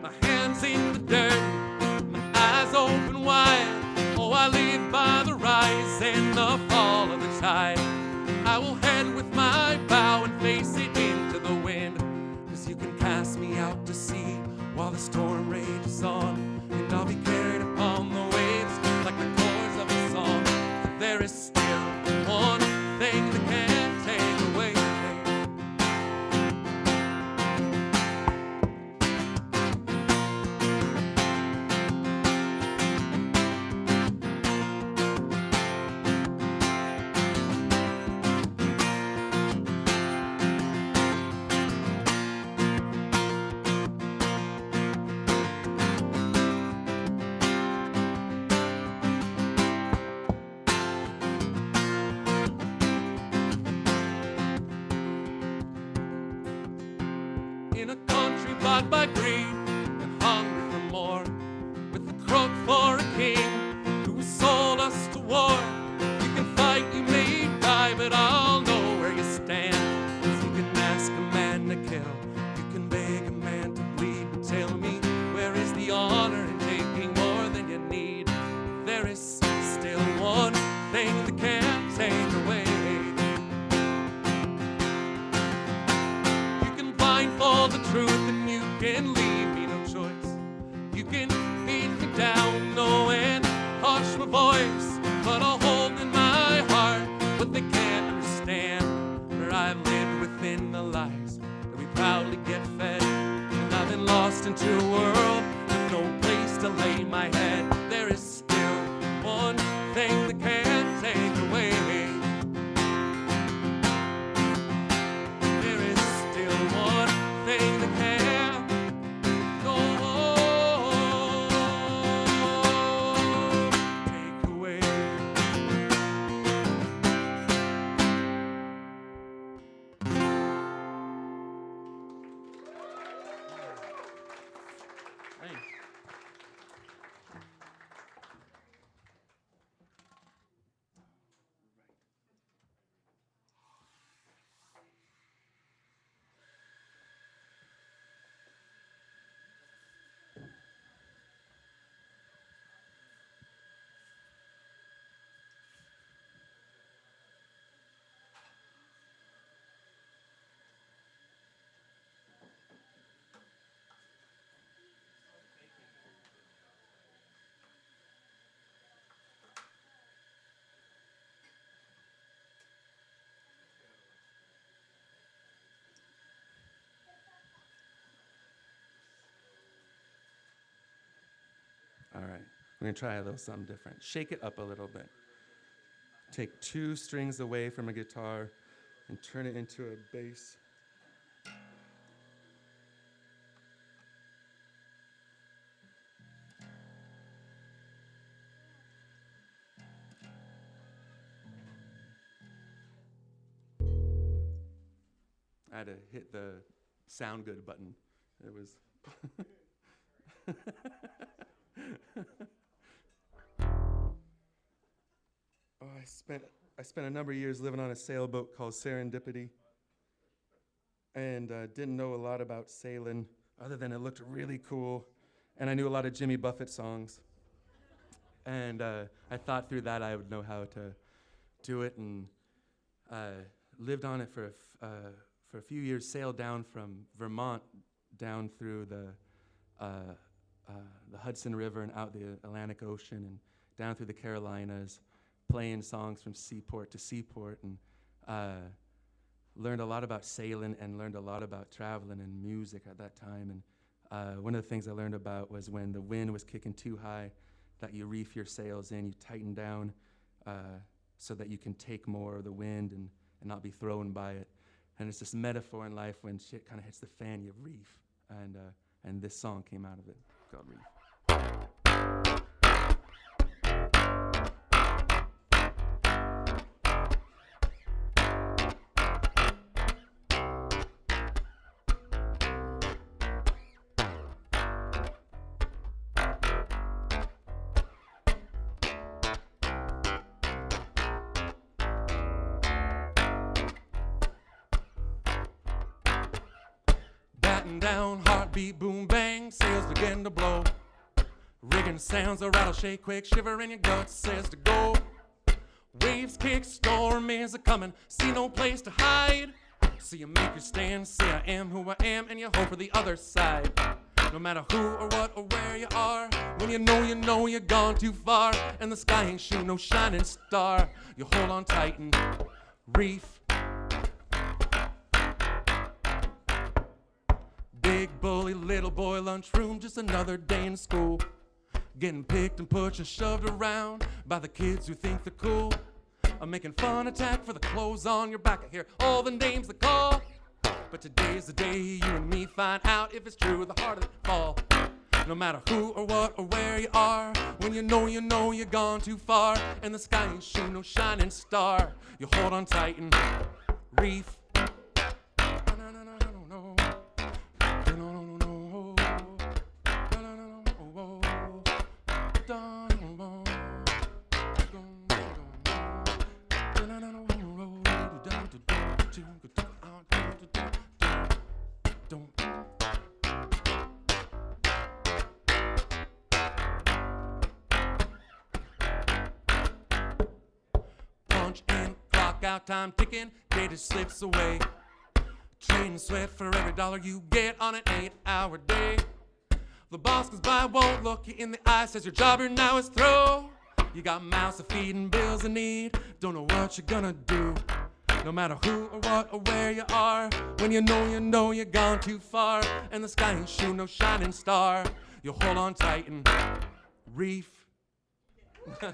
My hands in the dirt, my eyes open wide. Oh, I live by the rise and the fall of the tide. I will head with my bow and face it into the wind, 'cause you can cast me out to sea while the storm rages on, and I'll be carried upon the waves like the chords of a song. But there is still one thing that can't take away. In a country bought by greed and hungry for more, with a crook for a king who sold us to war. You can fight, you may die, but I'll know where you stand. 'Cause you can ask a man to kill, you can beg a man to bleed, but tell me, where is the honor in taking more than you need? There is still one thing that can't take away. Blindfold the truth and you can leave me no choice. You can beat me down, no, and hush my voice, but I'll hold in my heart what they can't understand. For I've lived within the lies that we proudly get fed, and I've been lost into a world with no place to lay my head. There is still one thing that can't take away. Thing that can't go take away. Thanks. We're gonna try a little something different. Shake it up a little bit. Take 2 strings away from a guitar and turn it into a bass. I had to hit the sound good button. It was. Oh, I spent a number of years living on a sailboat called Serendipity, and didn't know a lot about sailing other than it looked really cool, and I knew a lot of Jimmy Buffett songs, and I thought through that I would know how to do it, and lived on it for a few years. Sailed down from Vermont down through the Hudson River and out the Atlantic Ocean and down through the Carolinas, playing songs from seaport to seaport, and learned a lot about sailing and learned a lot about traveling and music at that time. And one of the things I learned about was when the wind was kicking too high, that you reef your sails in, you tighten down so that you can take more of the wind and not be thrown by it. And it's this metaphor in life: when shit kind of hits the fan, you reef. And this song came out of it, called Reef. Batten down, heartbeat, boom, bang, sails begin to blow. Rigging sounds a rattle, shake, quick, shiver in your guts, says to go. Waves kick, storm is a-coming, see no place to hide. So you make your stand, say I am who I am, and you hope for the other side. No matter who or what or where you are, when you know you're gone too far, and the sky ain't shooting no shining star, you hold on tight and reef. Big bully, little boy, lunchroom, just another day in school. Getting picked and pushed and shoved around by the kids who think they're cool. I'm making fun attack for the clothes on your back. I hear all the names they call. But today's the day you and me find out if it's true, the harder they fall. No matter who or what or where you are, when you know you're gone too far, and the sky ain't shooting no shining star, you hold on tight and reef. Punch in, clock out, time ticking, day just slips away. Train sweat for every dollar you get on an 8-hour day. The boss comes by, won't look you in the eye, says your job here now is through. You got mouths to feed and bills to need, don't know what you're gonna do. No matter who or what or where you are, when you know you're gone too far, and the sky ain't shooting no shining star, you hold on tight and reef. Now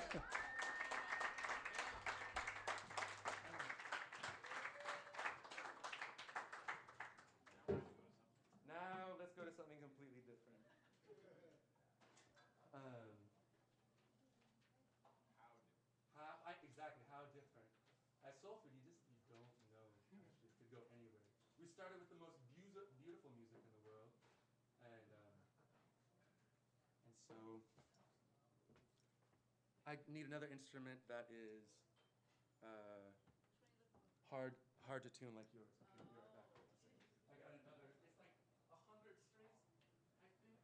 let's go to something completely different. Exactly, how different. At SoulFood, you don't know. Actually, it could go anywhere. We started with the most beautiful music in the world, and so I need another instrument that is hard to tune like yours. Okay, be right back. I got another. It's like 100 strings, I think.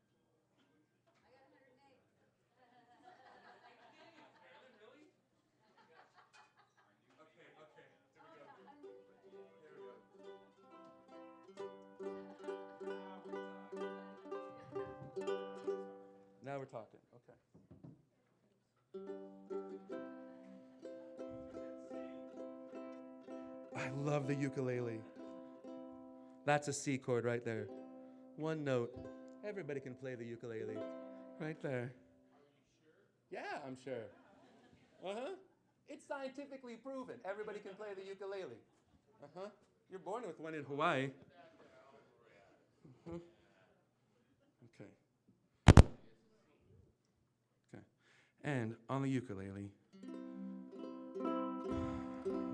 I got 108. Carolyn, really? Okay. Here we go. Now we're talking. Okay. I love the ukulele. That's a C chord right there. One note. Everybody can play the ukulele. Right there. Yeah, I'm sure. Uh-huh. It's scientifically proven. Everybody can play the ukulele. Uh-huh. You're born with one in Hawaii. Uh-huh. Okay. Okay. And on the ukulele,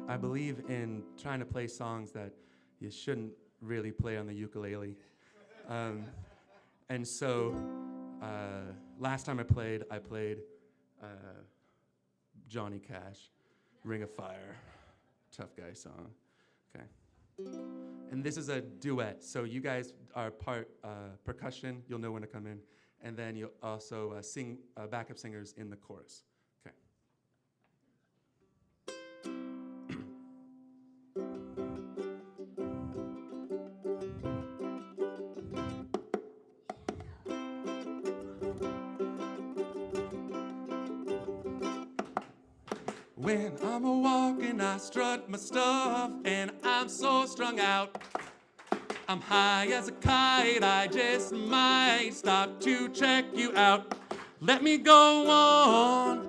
I believe in trying to play songs that you shouldn't really play on the ukulele. Um, and so last time I played uh, Johnny Cash, Ring of Fire, Tough Guy song. Okay. And this is a duet, so you guys are part percussion, you'll know when to come in, and then you'll also sing backup singers in the chorus. Okay. When I'm a-walking, I strut my stuff, and I'm so strung out. I'm high as a kite, I just might stop to check you out. Let me go on,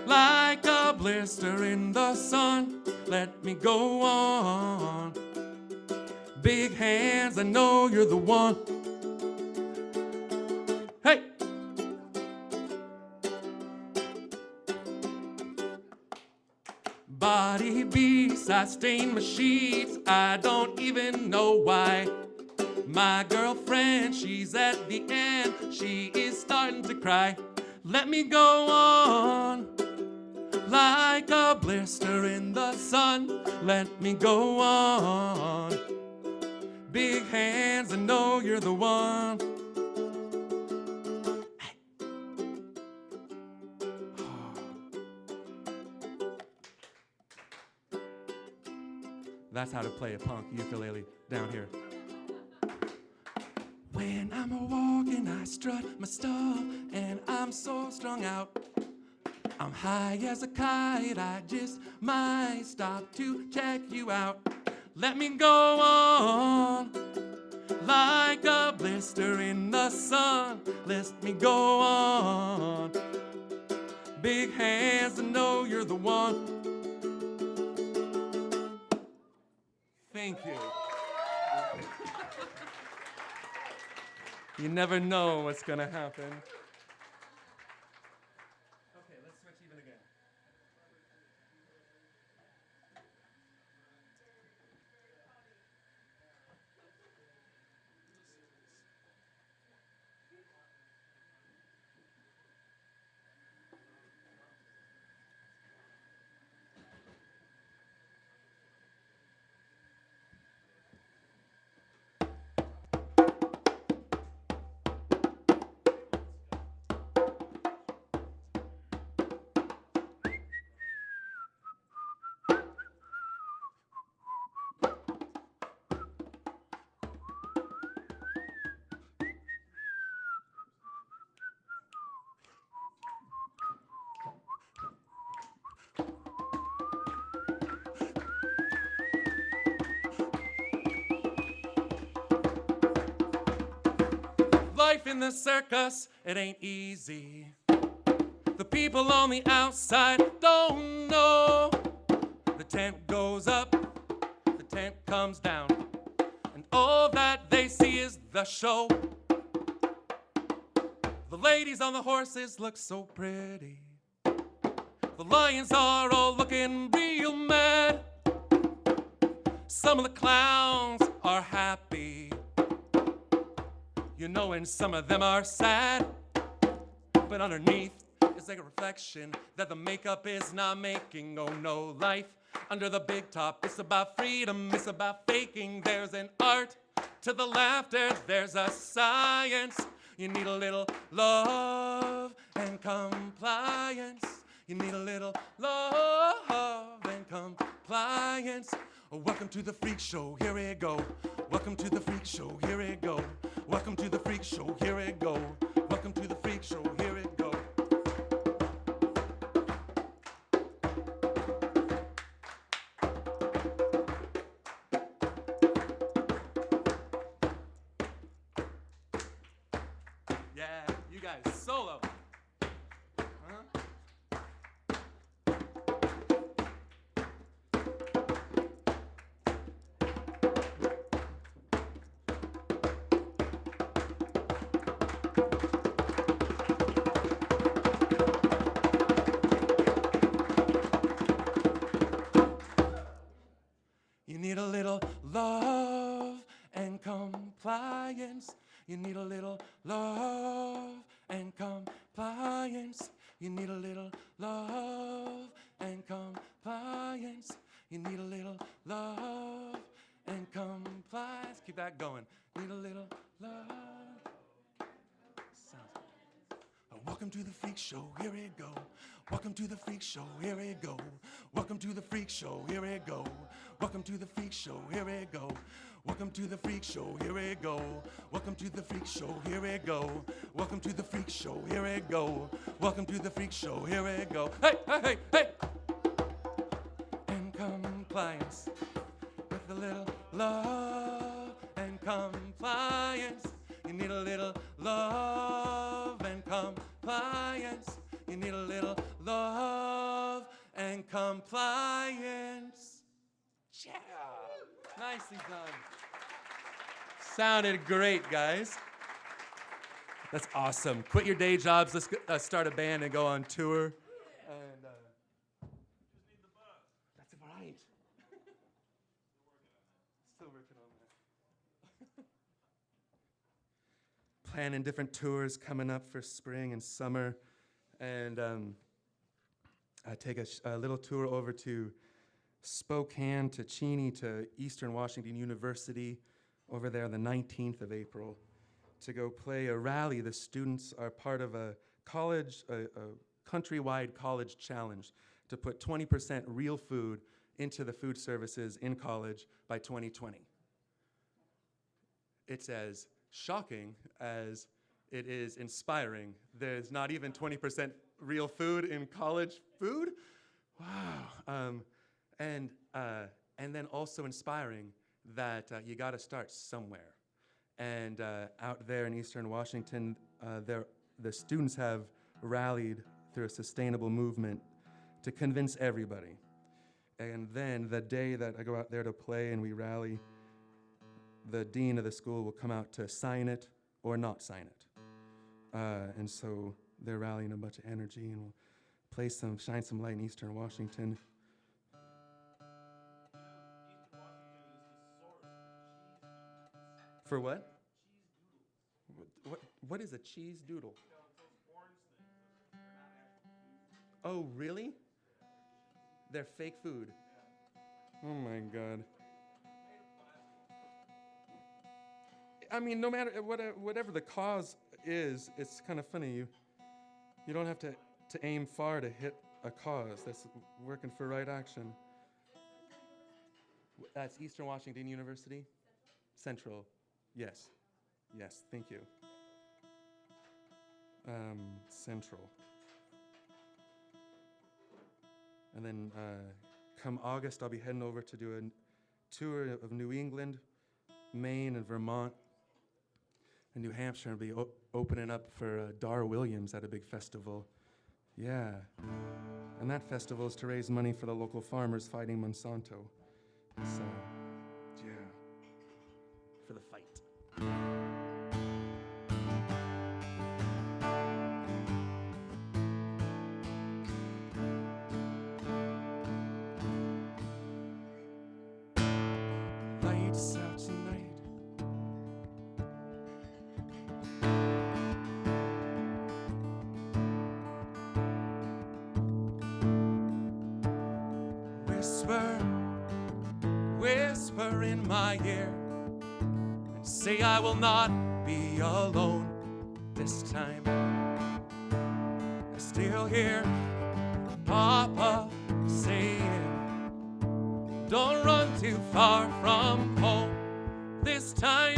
like a blister in the sun. Let me go on. Big hands, I know you're the one. Hey! Body beats, I stain my sheets, I don't even know why. My girlfriend, she's at the end, she is starting to cry. Let me go on, like a blister in the sun. Let me go on. Big hands, I know you're the one. That's how to play a punk ukulele down here. When I'm a-walking, I strut my stuff, and I'm so strung out. I'm high as a kite, I just might stop to check you out. Let me go on, like a blister in the sun. Let me go on. Big hands, I know you're the one. Thank you. You never know what's gonna happen. Okay, let's switch even again. Life in the circus, it ain't easy. The people on the outside don't know. The tent goes up, the tent comes down, and all that they see is the show. The ladies on the horses look so pretty. The lions are all looking real mad. Some of the clowns are happy, you know, and some of them are sad. But underneath is like a reflection that the makeup is not making. Oh no, life under the big top, it's about freedom, it's about faking. There's an art to the laughter, there's a science. You need a little love and compliance. You need a little love and compliance. Welcome to the freak show, here we go. Welcome to the freak show, here we go. Welcome to the freak show, here we go. Welcome to the freak show, here we go. Yeah, you guys, solo. You need a little love and compliance. You need a little love and compliance. You need a little love and compliance. You need a little love and compliance. Keep that going. Need a little love. Welcome to the freak show, here we go. Welcome to the freak show, here we go. Welcome to the freak show, here we go. Welcome to the freak show, here we go. Welcome to the freak show, here we go. Welcome to the freak show, here we go. Welcome to the freak show, here we go. Welcome to the freak show, here we go. Hey, hey, hey, hey! And compliance with a little love and compliance. You need a little love and compliance. You need a little love and compliance. Yeah. Nicely done. Sounded great, guys. That's awesome. Quit your day jobs. Let's start a band and go on tour. And that's right. Still working on that. Planning different tours coming up for spring and summer. And I take a little tour over to Spokane, to Cheney, to Eastern Washington University over there the 19th of April to go play a rally. The students are part of a college, a countrywide college challenge to put 20% real food into the food services in college by 2020. It's as shocking as it is inspiring. There's not even 20% real food in college food. Wow. And then also inspiring that you got to start somewhere. And out there in Eastern Washington, the students have rallied through a sustainable movement to convince everybody. And then the day that I go out there to play and we rally, the dean of the school will come out to sign it or not sign it. And so they're rallying a bunch of energy, and we'll shine some light in Eastern Washington. For what? What is a cheese doodle? Oh, really? They're fake food. Oh my God. I mean, no matter whatever the cause is, it's kind of funny. You don't have to aim far to hit a cause. That's working for right action. That's Eastern Washington University? Central. Yes. Yes, thank you. Central. And then come August, I'll be heading over to do a tour of New England, Maine, and Vermont, and New Hampshire, and be opening up for Dar Williams at a big festival. Yeah. And that festival is to raise money for the local farmers fighting Monsanto. So, yeah. For the fight. Lights out tonight. Whisper in my ear and say I will not be alone this time. I still hear Papa saying, don't run too far from home this time.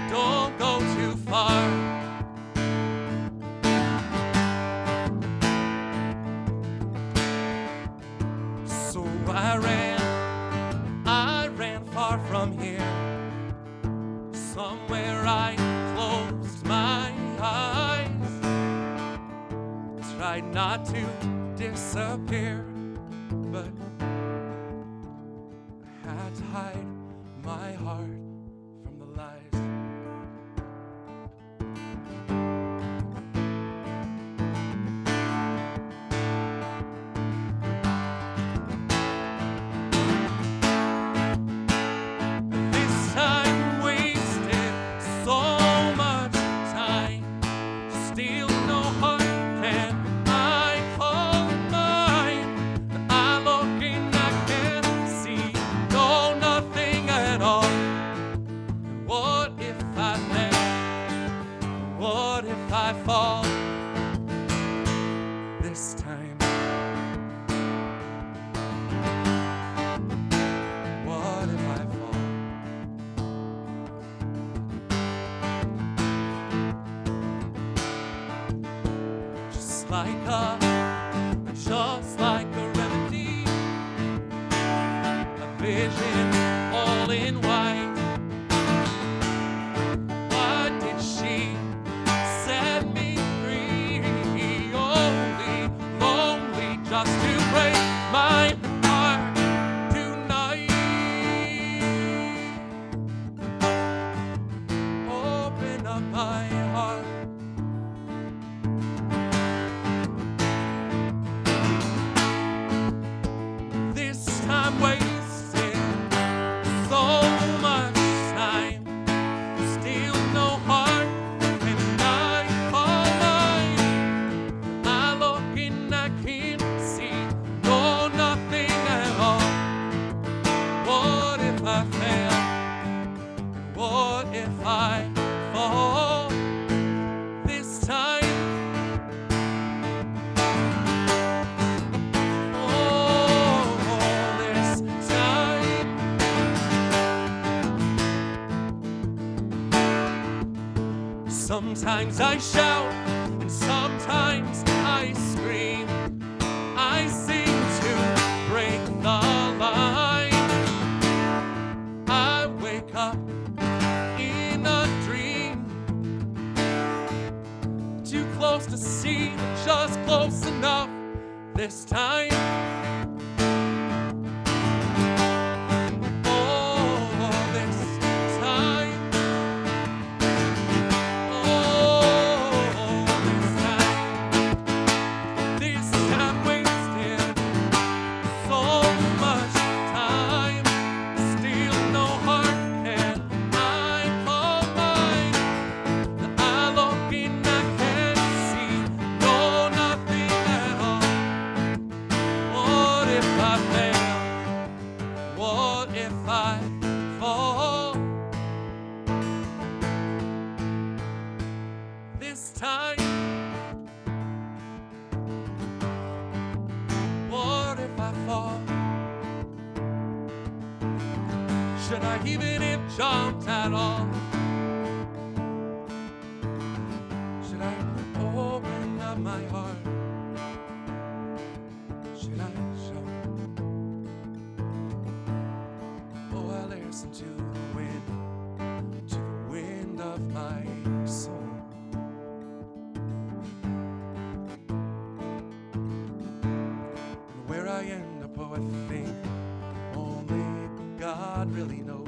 Don't go too far. I ran far from here, somewhere I closed my eyes, tried not to disappear, but I had to hide my heart from the lies. cup, just like a remedy, a vision all in white. Why did she set me free? Only lonely just to break my heart tonight. Open up my heart. This time wasted, so much time, still no heart, and I call mine. I look and I can't see, no nothing at all. What if I fail? What if I fall this time? Sometimes I shout, and sometimes I scream. I seem to break the line. I wake up in a dream, too close to see, but just close enough this time. This time, what if I fall? Should I even have jumped at all? Should I open up my heart? Should I show? Oh, I listen to the wind of my soul. Where I end up, oh, I think only God really knows.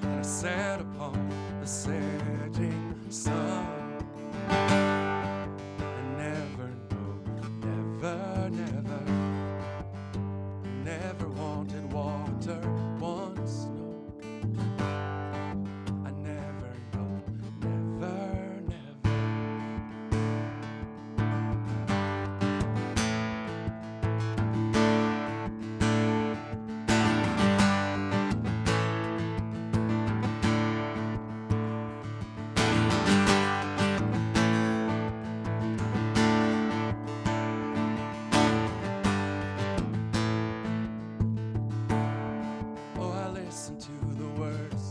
And I sat upon the setting sun, and never wanted water once, no. I never know, never. Listen to the words,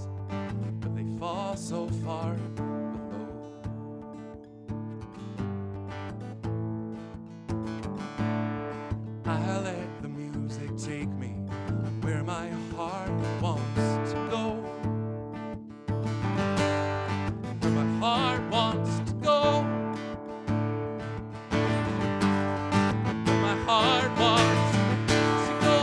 but they fall so far below. I let the music take me where my heart wants to go. Where my heart wants to go. Where my heart wants to go.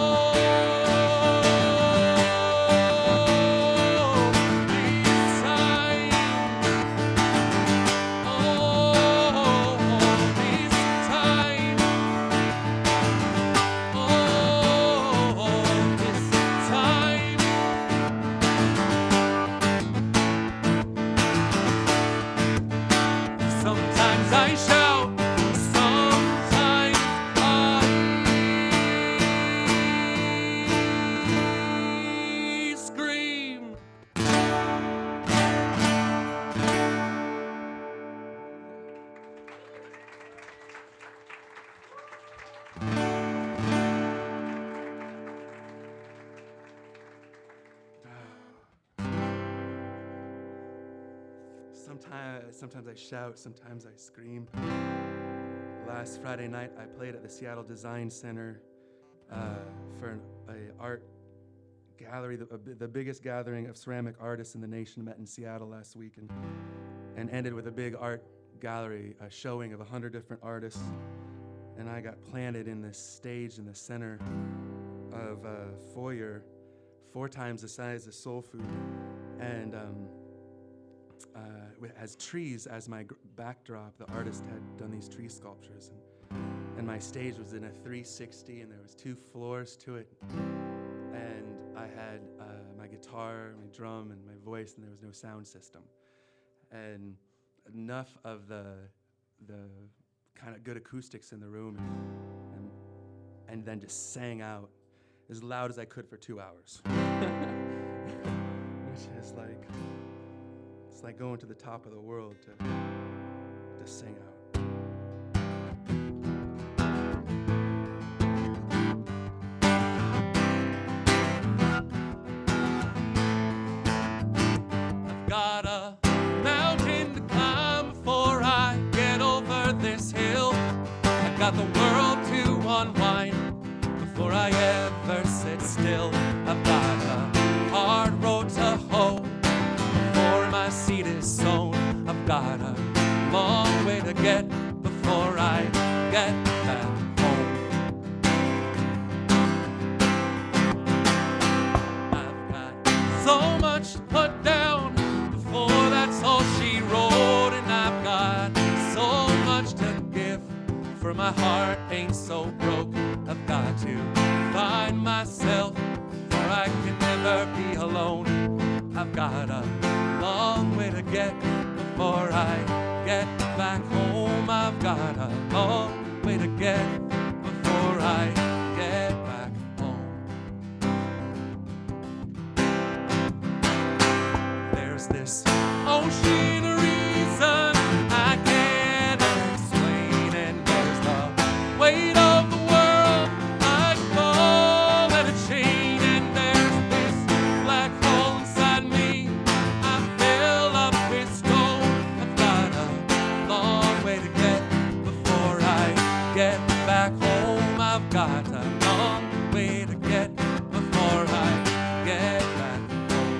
Sometimes I shout, sometimes I scream. Sometimes I shout, sometimes I scream. Last Friday night, I played at the Seattle Design Center for an art gallery. The biggest gathering of ceramic artists in the nation met in Seattle last week, and ended with a big art gallery, a showing of 100 different artists. And I got planted in this stage in the center of a foyer, 4 times the size of SoulFood, and as trees as my backdrop. The artist had done these tree sculptures, and my stage was in a 360, and there was 2 floors to it, and I had my guitar, my drum, and my voice, and there was no sound system, and enough of the kind of good acoustics in the room, and then just sang out as loud as I could for 2 hours, which is like, it's like going to the top of the world to sing out. I've got a mountain to climb before I get over this hill. I've got the world to unwind before I ever sit still. I've got a hard road to hoe before my seed is sown. I've got a long way to get before I get back home. I've got so much to put down before that's all she wrote, and I've got so much to give, for my heart ain't so broke. I've got to find myself, for I can never be alone. I've got a long way to get before I get back home. I've got a long way to get before I get back home. There's this ocean of reason I can't explain, and there's the weight of the world like a ball and a chain, and there's this black hole inside me I fill up with stone. I've got a long way to get before I get back home. I've got a long way to get before I get back home.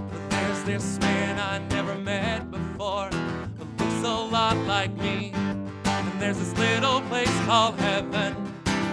But there's this man I never met before, but looks a lot like me. And there's this little place called heaven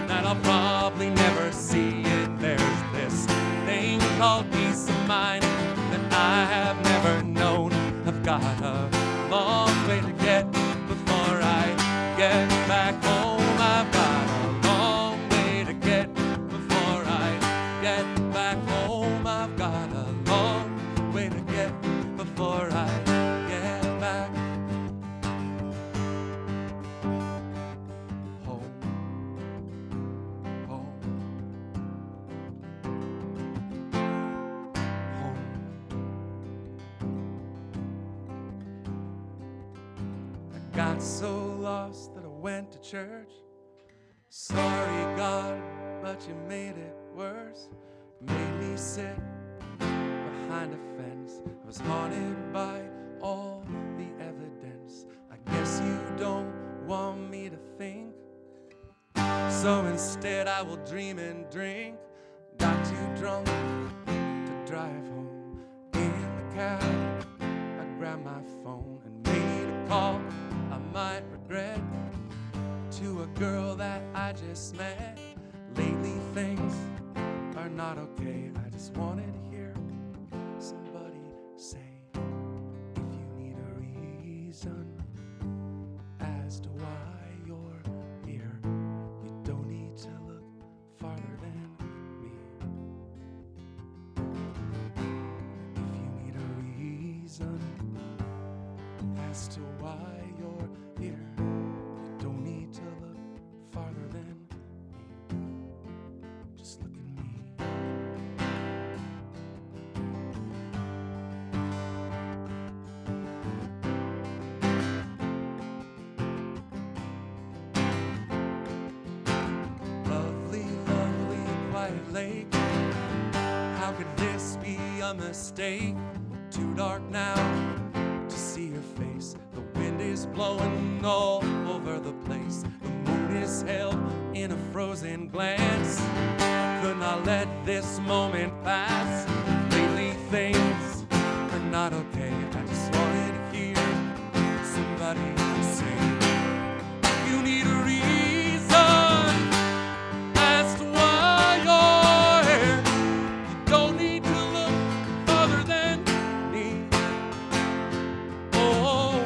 that I'll probably never see. And there's this thing called peace of mind that I have never known. I've got a long way to get before I get back home. I've got a long way to get before I get back home. I've got a long way to get before I get back home. Home. Home. I got so lost that I went to church. Sorry, God, but you made it worse. Made me sit behind a fence. I was haunted by all the evidence. I guess you don't want me to think, so instead I will dream and drink. Got too drunk to drive home. In the cab, I grabbed my phone and made a call I might regret, to a girl that I just met. Lately things are not okay. I just wanted to hear somebody say, if you need a reason as to why you're here, you don't need to look farther than me. If you need a reason as to why you're here, you don't need to look lake. How could this be a mistake? Too dark now to see your face. The wind is blowing all over the place. The moon is held in a frozen glance. I could not let this moment pass. Lately things are not okay. I just wanted to hear somebody say, you need a reason as to why you're here. You don't need to look further than me. Oh,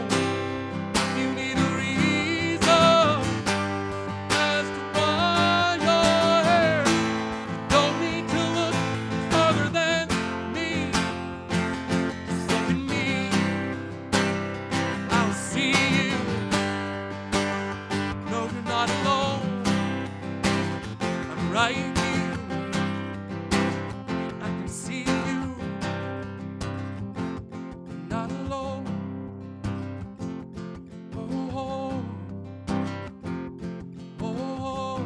you need a reason as to why you're here. You don't need to look further than me. Just look at me, I'll see you. No, you're not alone. I'm right here. I can see you. You're not alone. Oh, oh, oh.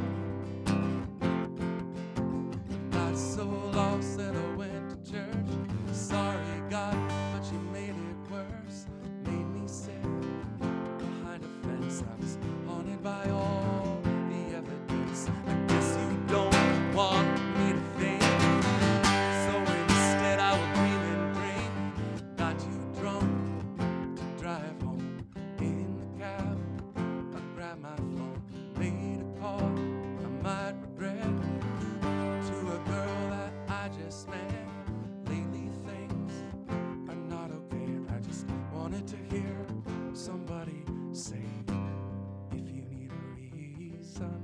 Got so lost that I went to church. Sorry, God, but you made it worse. Made me sit behind a fence. I was haunted by all the evidence. I guess you don't want me to think. So instead I will dream and drink. Got you drunk to drive home. In the cab, I grabbed my phone. Made a call I might regret. To a girl that I just met. Lately things are not okay. I just wanted to hear somebody say, if you need a reason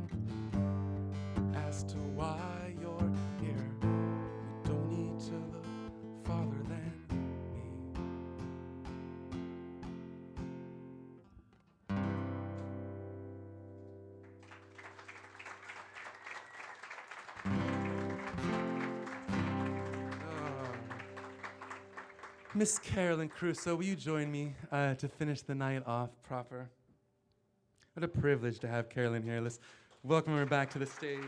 as to why you're here, you don't need to look farther than me. Miss Carolyn Cruso, will you join me to finish the night off proper? What a privilege to have Carolyn here. Let's welcome her back to the stage.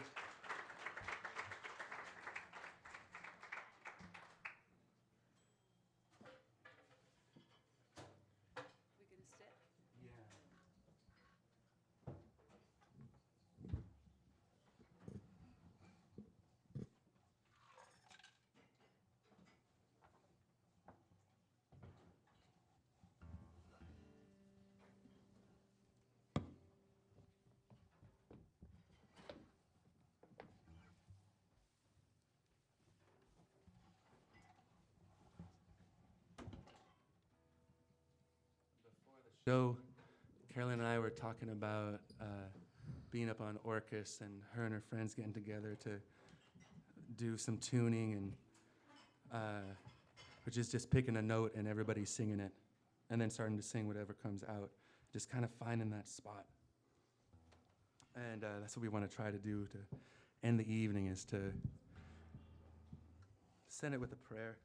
So, Carolyn and I were talking about being up on Orcus and her friends getting together to do some tuning, and which is just picking a note and everybody singing it, and then starting to sing whatever comes out, just kind of finding that spot. And that's what we want to try to do to end the evening, is to send it with a prayer.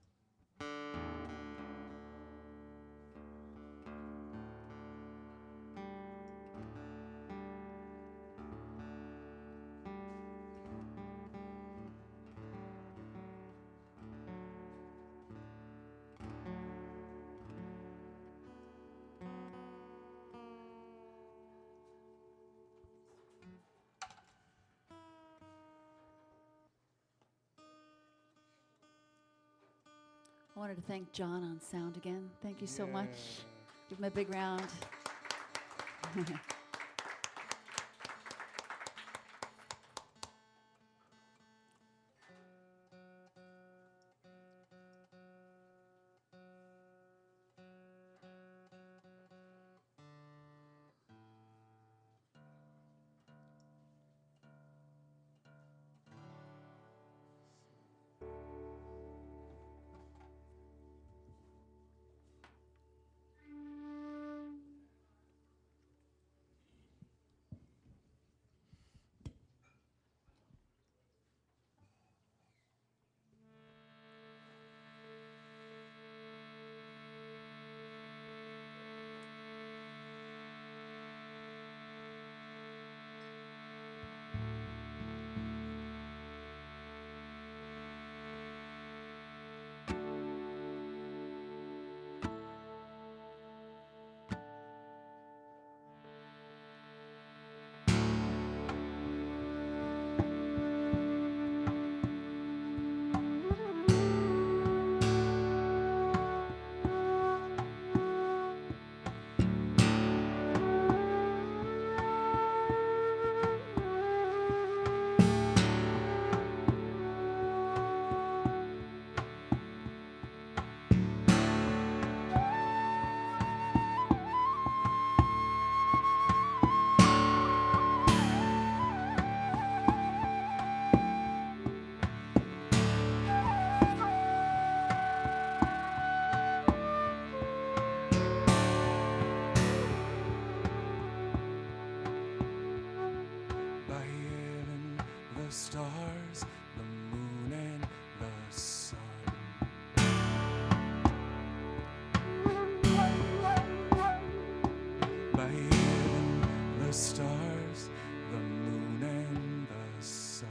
I wanted to thank John on sound again. Thank you so much. Give him a big round. the stars, the moon, and the sun. By heaven, the stars, the moon, and the sun.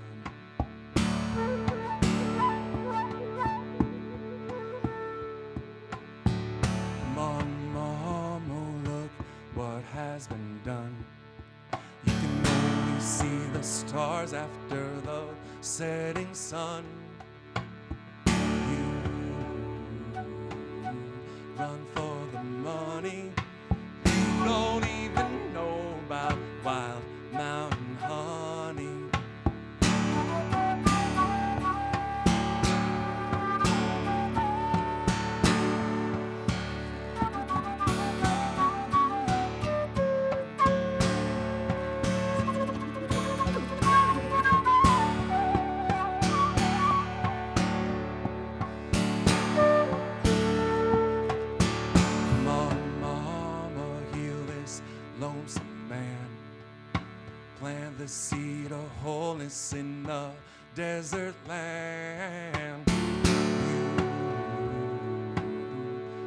Come on, Mama, look what has been done. You can only see the stars after the setting sun. You run for the money you don't even know about, wild mountain honey. Come on, Mama, heal this lonesome man. Plant the seed of wholeness in the desert land. You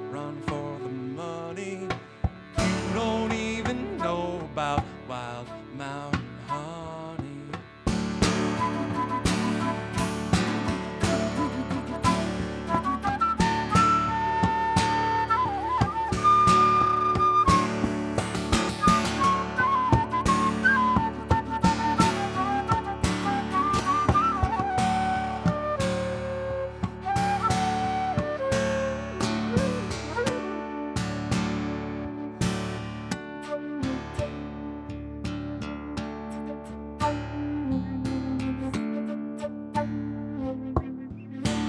run for the money you don't even know about, wild mountain honey.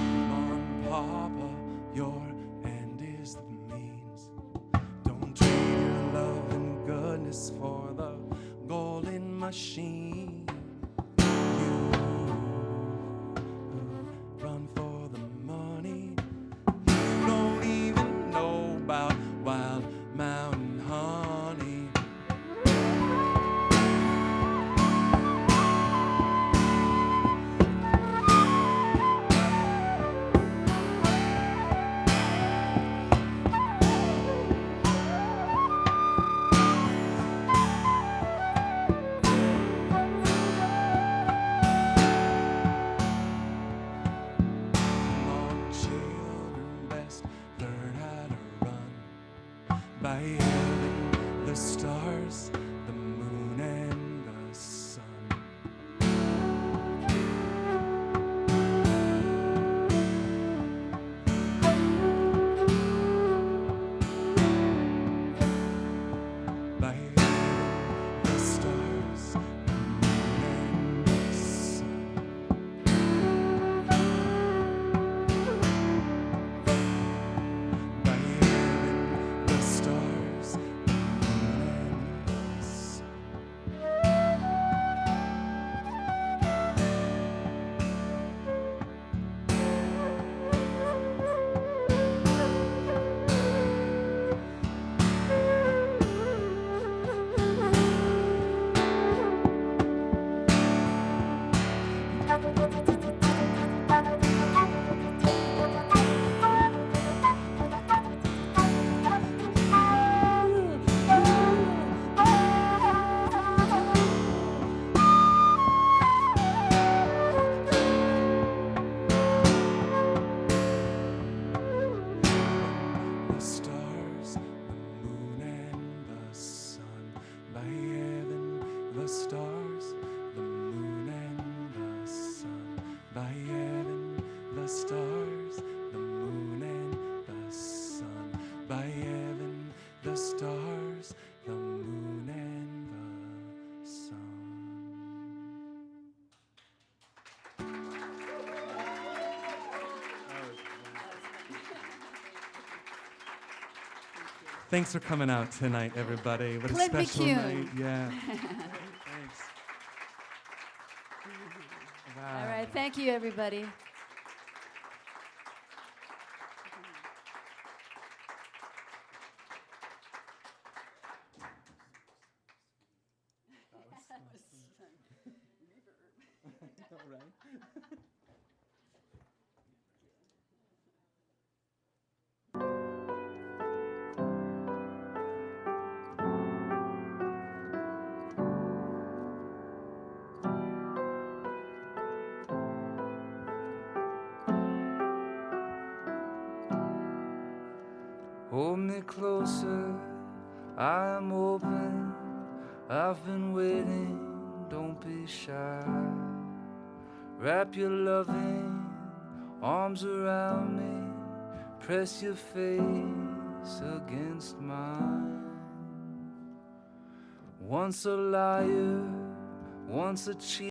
Come on, Papa, your end is the means. Don't trade your love and goodness for the golden machine. You run for the money you don't even know about, wild mountain honey. Come on, children, best learn how to run. By heaven, the stars, the moon, and the sun. By heaven, the stars, the moon, and the sun. By heaven, the stars, the moon, and the sun. The stars, the moon, and the sun. By heaven, the stars, the moon, and the sun. By heaven, the stars, the moon, and the sun. By heaven, the stars, the moon, and the sun. Thanks for coming out tonight, everybody. What a Clint special McCune. night. Yeah. Thanks. Wow. All right, thank you, everybody. That was fun. Hold me closer, I'm open. I've been waiting, don't be shy. Wrap your loving arms around me. Press your face against mine. Once a liar, once a cheat.